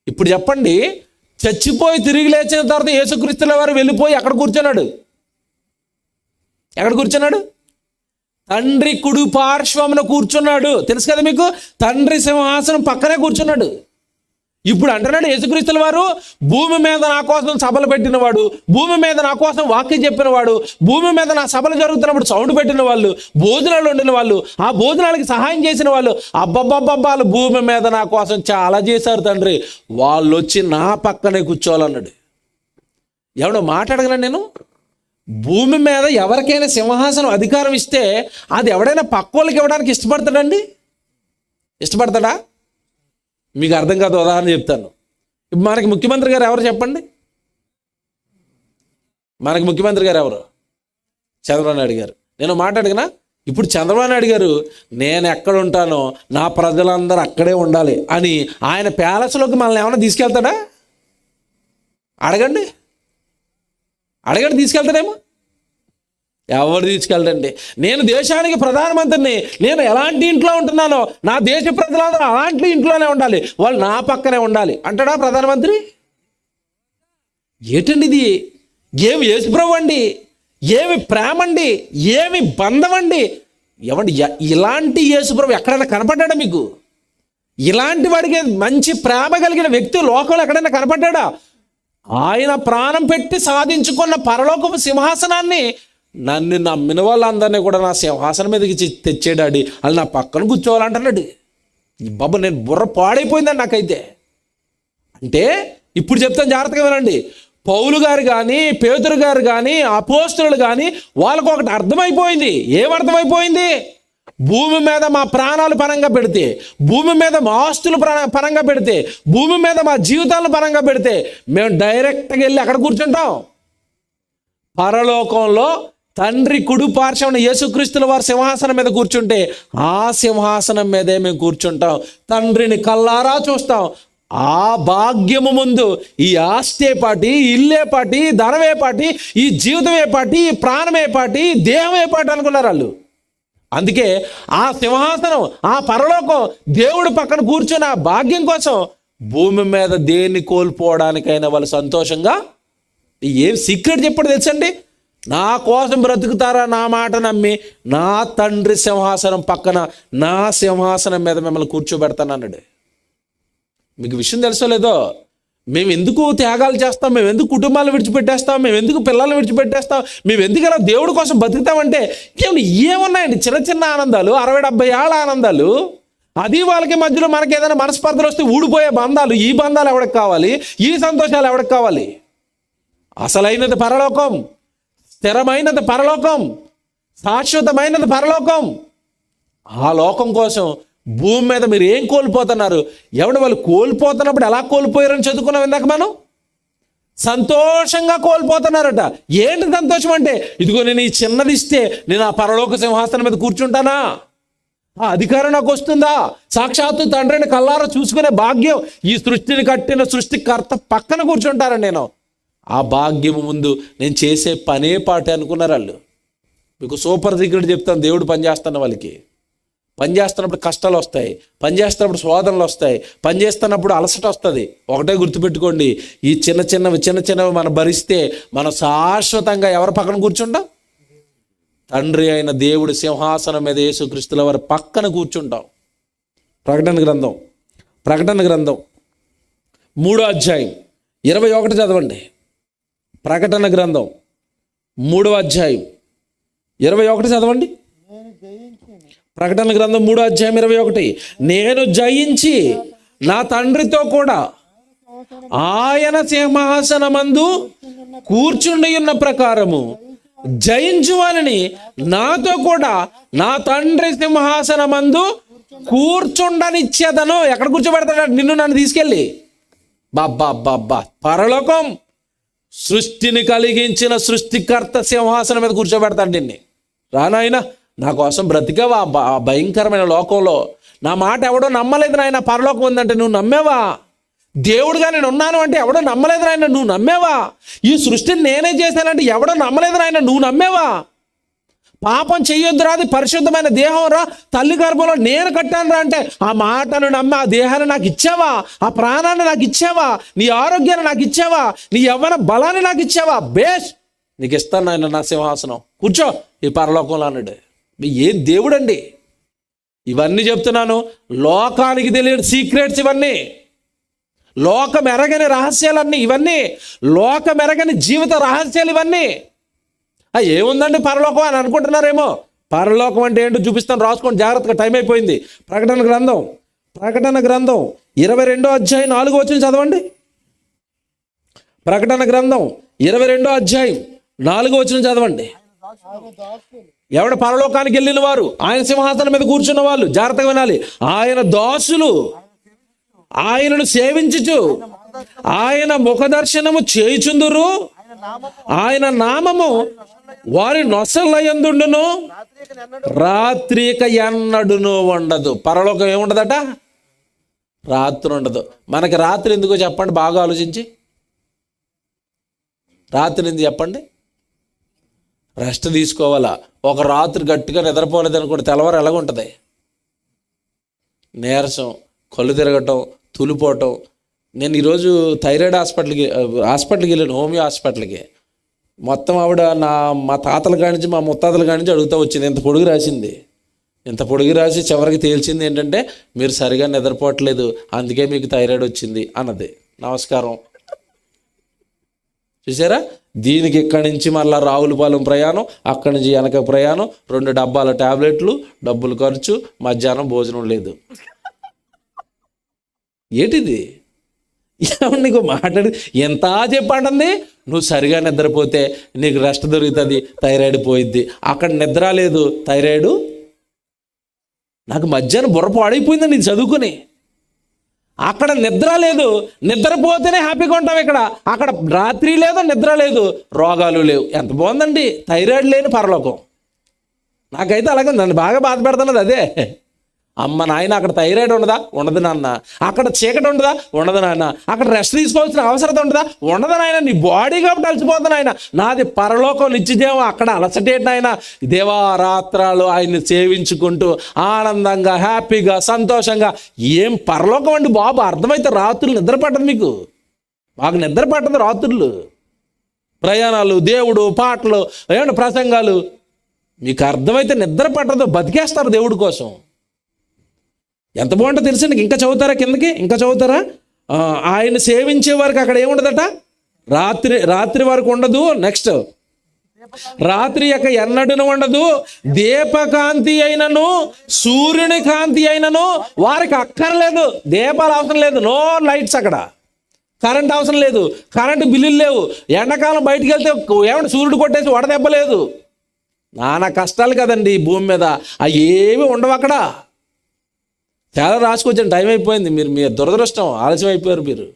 ఇప్పుడు చెప్పండి, చచ్చిపోయి తిరిగి లేచిన తర్వాత యేసుక్రీస్తుల వారు వెళ్ళిపోయి ఎక్కడ కూర్చున్నాడు? తండ్రి కుడి పార్శ్వమున కూర్చున్నాడు. తెలుసు కదా మీకు, తండ్రి సింహాసనం పక్కనే కూర్చున్నాడు. ఇప్పుడు అంటున్నాడు యేసుక్రీస్తుల వారు, భూమి మీద నా కోసం సభలు పెట్టినవాడు, భూమి మీద నా కోసం వాక్యం చెప్పినవాడు, భూమి మీద నా సభలు జరుగుతున్నప్పుడు సౌండ్ పెట్టిన వాళ్ళు, భోజనాలు వండిన వాళ్ళు, ఆ భోజనాలకి సహాయం చేసిన వాళ్ళు, అబ్బబ్బబ్బబ్బాలు భూమి మీద నా కోసం చాలా చేశారు తండ్రి, వాళ్ళు వచ్చి నా పక్కనే కూర్చోవాలన్నాడు. ఎవడో మాట్లాడగలను నేను? భూమి మీద ఎవరికైనా సింహాసనం అధికారం ఇస్తే అది ఎవడైనా పక్క వాళ్ళకి ఇవ్వడానికి ఇష్టపడతాడా? మీకు అర్థం కాదు, ఉదాహరణ చెప్తాను. ఇప్పుడు మనకి ముఖ్యమంత్రి గారు ఎవరు చెప్పండి? మనకి ముఖ్యమంత్రి గారు ఎవరు? చంద్రబాబు నాయుడు గారు. నేను మాట్లాడినా, ఇప్పుడు చంద్రబాబు నాయుడు గారు నేను ఎక్కడ ఉంటానో నా ప్రజలందరూ అక్కడే ఉండాలి అని ఆయన ప్యాలెస్లోకి మనల్ని ఏమైనా తీసుకెళ్తాడా? అడగండి, తీసుకెళ్తాడేమో? ఎవరు తీసుకెళ్ళండి? నేను దేశానికి ప్రధానమంత్రిని, నేను ఎలాంటి ఇంట్లో ఉంటున్నానో నా దేశ ప్రజలందరూ అలాంటి ఇంట్లోనే ఉండాలి, వాళ్ళు నా పక్కనే ఉండాలి అంటాడా ప్రధానమంత్రి? ఏంటండి ఇది? యేసుప్రభు అండి, ఏమి ప్రేమ అండి, ఏమి బంధం అండి. ఏమండి, ఇలాంటి యేసుప్రభు ఎక్కడైనా కనపడ్డా మీకు? ఇలాంటి వాడికి మంచి ప్రేమ కలిగిన వ్యక్తి లోకంలో ఎక్కడైనా కనపడ్డా? ఆయన ప్రాణం పెట్టి సాధించుకున్న పరలోకపు సింహాసనాన్ని నన్ను నమ్మిన వాళ్ళందరినీ కూడా నా సింహాసనం మీదకి తెచ్చేడాడి, వాళ్ళు నా పక్కన కూర్చోవాలంటున్నాడు. బాబు, నేను బుర్ర పాడైపోయిందండి నాకైతే. అంటే ఇప్పుడు చెప్తాను, జాగ్రత్తగా వినండి. పౌలు గారు కానీ, పేతురు గారు కానీ, అపోస్తలులు కానీ వాళ్ళకు ఒకటి అర్థమైపోయింది. ఏమర్థమైపోయింది? భూమి మీద మా ప్రాణాలు పరంగా పెడితే, భూమి మీద మా ఆస్తులు పరంగా పెడితే, భూమి మీద మా జీవితాలను పరంగా పెడితే మేము డైరెక్ట్గా వెళ్ళి అక్కడ కూర్చుంటాం. పరలోకంలో తండ్రి కుడి పార్శ్వన యేసుక్రీస్తుల వారి సింహాసనం మీద కూర్చుంటే ఆ సింహాసనం మీదే మేము కూర్చుంటాం. తండ్రిని కల్లారా చూస్తాం. ఆ భాగ్యము ముందు ఈ ఆస్తే పాటి, ఇల్లే పాటి, ధనమే పాటి, ఈ జీవితమే పాటి, ఈ ప్రాణమే పాటి, దేహమే పాటి అనుకున్నారు వాళ్ళు. అందుకే ఆ సింహాసనం, ఆ పరలోకం, దేవుడి పక్కన కూర్చున్న ఆ భాగ్యం కోసం భూమి మీద దేన్ని కోల్పోవడానికైనా వాళ్ళు సంతోషంగా, ఏం సీక్రెట్ చెప్పాడు తెలుసండి? నా కోసం బ్రతుకుతారా, నా మాట నమ్మి నా తండ్రి సింహాసనం పక్కన నా సింహాసనం మీద మిమ్మల్ని కూర్చోబెడతాను అన్నాడు. మీకు విషయం తెలుసో లేదో, మేము ఎందుకు త్యాగాలు చేస్తాం, మేము ఎందుకు కుటుంబాలు విడిచిపెట్టేస్తాం, మేము ఎందుకు పిల్లలు విడిచిపెట్టేస్తాం, మేము ఎందుకు ఇలా దేవుడి కోసం బతుకుతామంటే ఏమున్నాయండి? చిన్న చిన్న ఆనందాలు, 60-70 ఏళ్ళ ఆనందాలు. అది వాళ్ళకి మధ్యలో మనకి ఏదైనా మనస్పర్ధలు వస్తే ఊడిపోయే బంధాలు. ఈ బంధాలు ఎవరికి కావాలి? ఈ సంతోషాలు ఎవరికి కావాలి? అసలైనది పరలోకం, స్థిరమైనది పరలోకం, శాశ్వతమైనది పరలోకం. ఆ లోకం కోసం భూమి మీద మీరు ఏం కోల్పోతున్నారు? ఎవడు వాళ్ళు కోల్పోతున్నప్పుడు ఎలా కోల్పోయారని చదువుకున్నాం ఇందాక మనం. సంతోషంగా కోల్పోతున్నారట. ఏంటి సంతోషం అంటే, ఇదిగో నేను ఈ చిన్నది ఇస్తే నేను ఆ పరలోక సింహాసనం మీద కూర్చుంటానా? ఆ అధికారం నాకు వస్తుందా? సాక్షాత్తు తండ్రిని కల్లారా చూసుకునే భాగ్యం ఈ సృష్టిని కట్టిన సృష్టికర్త పక్కన కూర్చుంటారని నేను. ఆ భాగ్యం ముందు నేను చేసే పనే పాటే అనుకున్నారు వాళ్ళు. మీకు సూపర్ సీక్రెట్ చెప్తాను, దేవుడు పనిచేస్తున్న వాళ్ళకి. పనిచేస్తున్నప్పుడు కష్టాలు వస్తాయి, పనిచేస్తున్నప్పుడు శోధనలు వస్తాయి, పనిచేస్తున్నప్పుడు అలసట వస్తుంది. ఒకటే గుర్తుపెట్టుకోండి, ఈ చిన్న చిన్నవి మనం భరిస్తే మనం శాశ్వతంగా ఎవరి పక్కన కూర్చుంటాం? తండ్రి అయిన దేవుడి సింహాసనం మీద యేసుక్రీస్తుల వారి పక్కన కూర్చుంటాం. ప్రకటన గ్రంథం 3వ అధ్యాయం 21 చదవండి. ప్రకటన గ్రంథం 3వ అధ్యాయం 21 చదవండి. ప్రకటన గ్రంథం 3వ అధ్యాయం 21. నేను జయించి నా తండ్రితో కూడా ఆయన సింహాసనమందు కూర్చుండి ఉన్న ప్రకారము జయించువాలని నాతో కూడా నా తండ్రి సింహాసనమందు కూర్చుండనిచ్చేదను. ఎక్కడ కూర్చోబెడతాడు? నిన్ను నన్ను తీసుకెళ్ళి. బాబ్బా, పరలోకం, సృష్టిని కలిగించిన సృష్టికర్త సింహాసనం మీద కూర్చోబెడతాడు నిన్ను. రానాయన, నా కోసం బ్రతికావా ఆ భయంకరమైన లోకంలో? నా మాట ఎవడో నమ్మలేదు నాయన, పరలోకం ఉందంటే నువ్వు నమ్మేవా? దేవుడుగా నేను ఉన్నాను అంటే ఎవడో నమ్మలేదు నాయన, నువ్వు నమ్మేవా? ఈ సృష్టిని నేనే చేశానంటే ఎవడో నమ్మలేదు నాయన, నువ్వు నమ్మేవా? పాపం చెయ్యొద్దురా, అది పరిశుద్ధమైన దేహం రా, తల్లి గర్భంలో నేను కట్టాను రా అంటే ఆ మాటను నమ్మి ఆ దేహాన్ని నాకు ఇచ్చావా? ఆ ప్రాణాన్ని నాకు ఇచ్చావా? నీ ఆరోగ్యాన్ని నాకు ఇచ్చావా? నీ యవ్వన బలాన్ని నాకు ఇచ్చావా? బేష్, నీకు ఇస్తాను నాయన నా సింహాసనం, కూర్చో ఈ పరలోకంలో అన్నాడు. ఏం దేవుడండి! ఇవన్నీ చెప్తున్నాను, లోకానికి తెలియని సీక్రెట్స్ ఇవన్నీ, లోకం ఎరగని రహస్యాలన్నీ ఇవన్నీ, లోకం ఎరగని జీవిత రహస్యాలు ఇవన్నీ. ఏముందండి పరలోకం అని అనుకుంటున్నారేమో. పరలోకం అంటే ఏంటో చూపిస్తాను, రాసుకోండి జాగ్రత్తగా, టైం అయిపోయింది. ప్రకటన గ్రంథం 22వ అధ్యాయం 4వ వచనం చదవండి. ప్రకటన గ్రంథం 22వ అధ్యాయం 4వ వచనం చదవండి. ఎవడ పరలోకానికి వెళ్ళిన వారు, ఆయన సింహాసనం మీద కూర్చున్న వాళ్ళు, జాగ్రత్తగా వినాలి. ఆయన దాసులు ఆయనను సేవించుచు ఆయన ముఖదర్శనము చేయుచుందురు, ఆయన నామము వారి నొసలయందుండును, రాత్రిక ఎన్నడును ఉండదు. పరలోకం ఏముండదట? రాత్రి ఉండదు. మనకి రాత్రి ఎందుకో చెప్పండి, బాగా ఆలోచించి. రాత్రి ఎందుకు చెప్పండి? రెస్ట్ తీసుకోవాలా. ఒక రాత్రి గట్టిగా నిద్రపోలేదు అనుకోండి, తెల్లవారు ఎలాగుంటుంది? నీరసం, కళ్ళు తిరగటం, తులిపోవటం. నేను ఈరోజు థైరాయిడ్ హాస్పిటల్కి వెళ్ళాను, హోమియో హాస్పిటల్కి. మొత్తం ఆవిడ మా తాతల కానించి మా ముత్తాతల కానించి అడుగుతూ వచ్చింది. ఇంత పొడుగు రాసింది. ఇంత పొడుగు రాసి చివరికి తేల్చింది ఏంటంటే, మీరు సరిగా నిద్రపోవట్లేదు, అందుకే మీకు థైరాయిడ్ వచ్చింది అన్నది. నమస్కారం. చూసారా? దీనికి ఇక్కడి నుంచి మళ్ళీ రావులపాలెం ప్రయాణం, అక్కడి నుంచి వెనక ప్రయాణం, 2 డబ్బాల టాబ్లెట్లు, డబ్బులు ఖర్చు, మధ్యాహ్నం భోజనం లేదు. ఏంటిది? ఏమన్నా నీకు మాట్లాడి ఎంత చెప్పండి, నువ్వు సరిగా నిద్రపోతే నీకు రెస్ట్ దొరుకుతుంది, థైరాయిడ్ పోయిద్ది. అక్కడ నిద్ర లేదు, థైరాయిడ్. నాకు మధ్యాహ్నం బుర్ర పాడైపోయిందండి ఇది చదువుకుని. అక్కడ నిద్ర లేదు, నిద్రపోతేనే హ్యాపీగా ఉంటాం. ఇక్కడ అక్కడ రాత్రి లేదు, నిద్ర లేదు, రోగాలు లేవు. ఎంత బాగుందండి, థైరాయిడ్ లేని పరలోకం. నాకైతే అలాగే నన్ను బాగా బాధ పెడుతున్నది అదే. అమ్మ నాయన, అక్కడ థైరాయిడ్ ఉండదా? ఉండదు నాన్న. అక్కడ చీకటి ఉండదా? ఉండదు నాన్న. అక్కడ రెస్ట్ తీసుకోవాల్సిన అవసరం ఉండదా? ఉండదు నాయన. నీ బాడీ కాబట్టి అలసిపోతుంది నాయన. నాది పరలోకం, నిత్యజీవం. అక్కడ అలసటేటి నాయన. దేవారాత్రాలు ఆయన్ని సేవించుకుంటూ ఆనందంగా, హ్యాపీగా, సంతోషంగా. ఏం పరలోకం అండి బాబు. అర్థమైతే రాత్రులు నిద్ర పట్టదు మీకు. మాకు నిద్ర పట్టదు రాత్రులు. ప్రయాణాలు, దేవుడు, పాటలు, ఏమన్నా ప్రసంగాలు. మీకు అర్థమైతే నిద్ర పట్టదు, బతికేస్తారు దేవుడి కోసం. ఎంత బాగుంటుందో తెలుసండి. ఇంకా చదువుతారా కిందకి, ఇంకా చదువుతారా? ఆయన సేవించే వారికి అక్కడ ఏముండదట? రాత్రి వరకు ఉండదు. నెక్స్ట్, రాత్రి యొక్క ఎన్నడూను ఉండదు. దీపకాంతి అయినను, సూర్యుని కాంతి అయినను వారికి అక్కర్లేదు. దీపాలు అవసరం లేదు, నో లైట్స్. అక్కడ కరెంట్ అవసరం లేదు, కరెంటు బిల్లులు లేవు. ఎండాకాలం బయటికి వెళ్తే ఏమంటే సూర్యుడు కొట్టేసి వడదెబ్బలేదు. నానా కష్టాలు కదండి ఈ భూమి మీద. అవి ఏమి ఉండవు అక్కడ. చాలా రాసుకొచ్చాను, టైం అయిపోయింది. మీ దురదృష్టం, ఆలస్యం అయిపోయారు మీరు.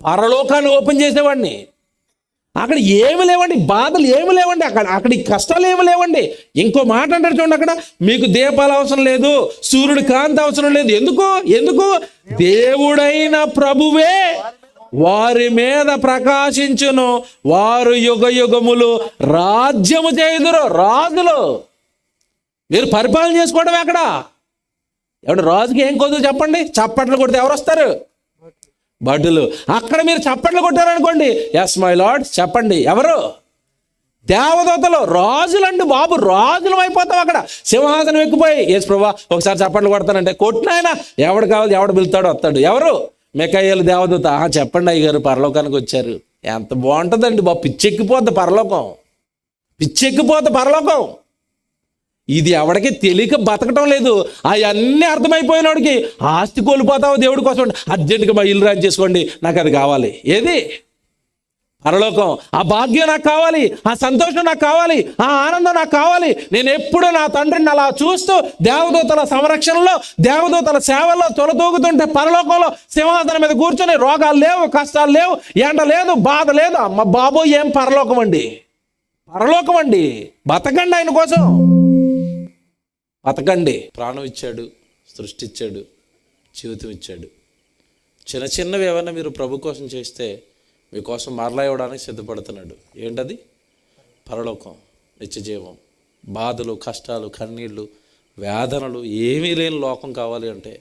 పరలోకాన్ని ఓపెన్ చేసేవాడిని. అక్కడ ఏమి లేవండి, బాధలు ఏమి లేవండి. అక్కడ కష్టాలు ఏమి లేవండి. ఇంకో మాట అంటారు చూడండి, అక్కడ మీకు దీపాలు అవసరం లేదు, సూర్యుడి కాంతి అవసరం లేదు. ఎందుకు? దేవుడైన ప్రభువే వారి మీద ప్రకాశించును, వారు యుగయుగములు రాజ్యము చేయుదురు. రాజులు మీరు పరిపాలన చేసుకోవడం. అక్కడ ఎవడు రాజుకి ఏం కొద్దు చెప్పండి? చప్పట్లు కొడితే ఎవరు వస్తారు? భటులు. అక్కడ మీరు చప్పట్లు కొట్టారనుకోండి, ఎస్ మై లార్డ్ చెప్పండి, ఎవరు? దేవదూతలు. రాజులండి బాబు, రాజులం అయిపోతాం. అక్కడ సింహాసనం ఎక్కిపోయి, యేసు ప్రభువా ఒకసారి చప్పట్లు కొడతానంటే కొట్టినాయన. ఎవడు కావాలి, ఎవడు పిలుతాడో వస్తాడు. ఎవరు? మిఖాయేలు దేవదూత. చెప్పండి అయ్యగారు, పరలోకానికి వచ్చారు. ఎంత బాగుంటుందండి బాబు. పిచ్చెక్కిపోద్ది పరలోకం, పిచ్చెక్కిపోద్ది పరలోకం. ఇది ఎవడికి తెలియక బతకటం లేదు. అవన్నీ అర్థమైపోయినోడికి ఆస్తి కోల్పోతావు దేవుడి కోసం. అర్జెంటుగా మా ఇల్లు రాజు చేసుకోండి, నాకు అది కావాలి. ఏది? పరలోకం. ఆ భాగ్యం నాకు కావాలి, ఆ సంతోషం నాకు కావాలి, ఆ ఆనందం నాకు కావాలి. నేను ఎప్పుడూ నా తండ్రిని అలా చూస్తూ దేవదూతల సంరక్షణలో, దేవదూతల సేవల్లో తొలతూగుతుంటే, పరలోకంలో సింహాసనం మీద కూర్చొని, రోగాలు లేవు, కష్టాలు లేవు, ఎండ లేదు, బాధ లేదు. అమ్మ బాబు, ఏం పరలోకం అండి, పరలోకం అండి. బతకండి ఆయన కోసం, బతకండి. ప్రాణం ఇచ్చాడు, సృష్టించాడు, జీవితం ఇచ్చాడు. చిన్న చిన్నవి ఏమైనా మీరు ప్రభు కోసం చేస్తే మీకోసం మరలా ఇవ్వడానికి సిద్ధపడుతున్నాడు. ఏంటది? పరలోకం, నిత్యజీవం. బాధలు, కష్టాలు, కన్నీళ్ళు, వేదనలు ఏమీ లేని లోకం కావాలి అంటే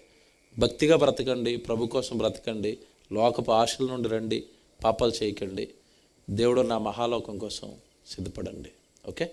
భక్తిగా బ్రతకండి, ప్రభు కోసం బ్రతకండి, లోకపు ఆశల నుండి రండి, పాపాలు చేయకండి. దేవుడు నా మహాలోకం కోసం సిద్ధపడండి. ఓకే.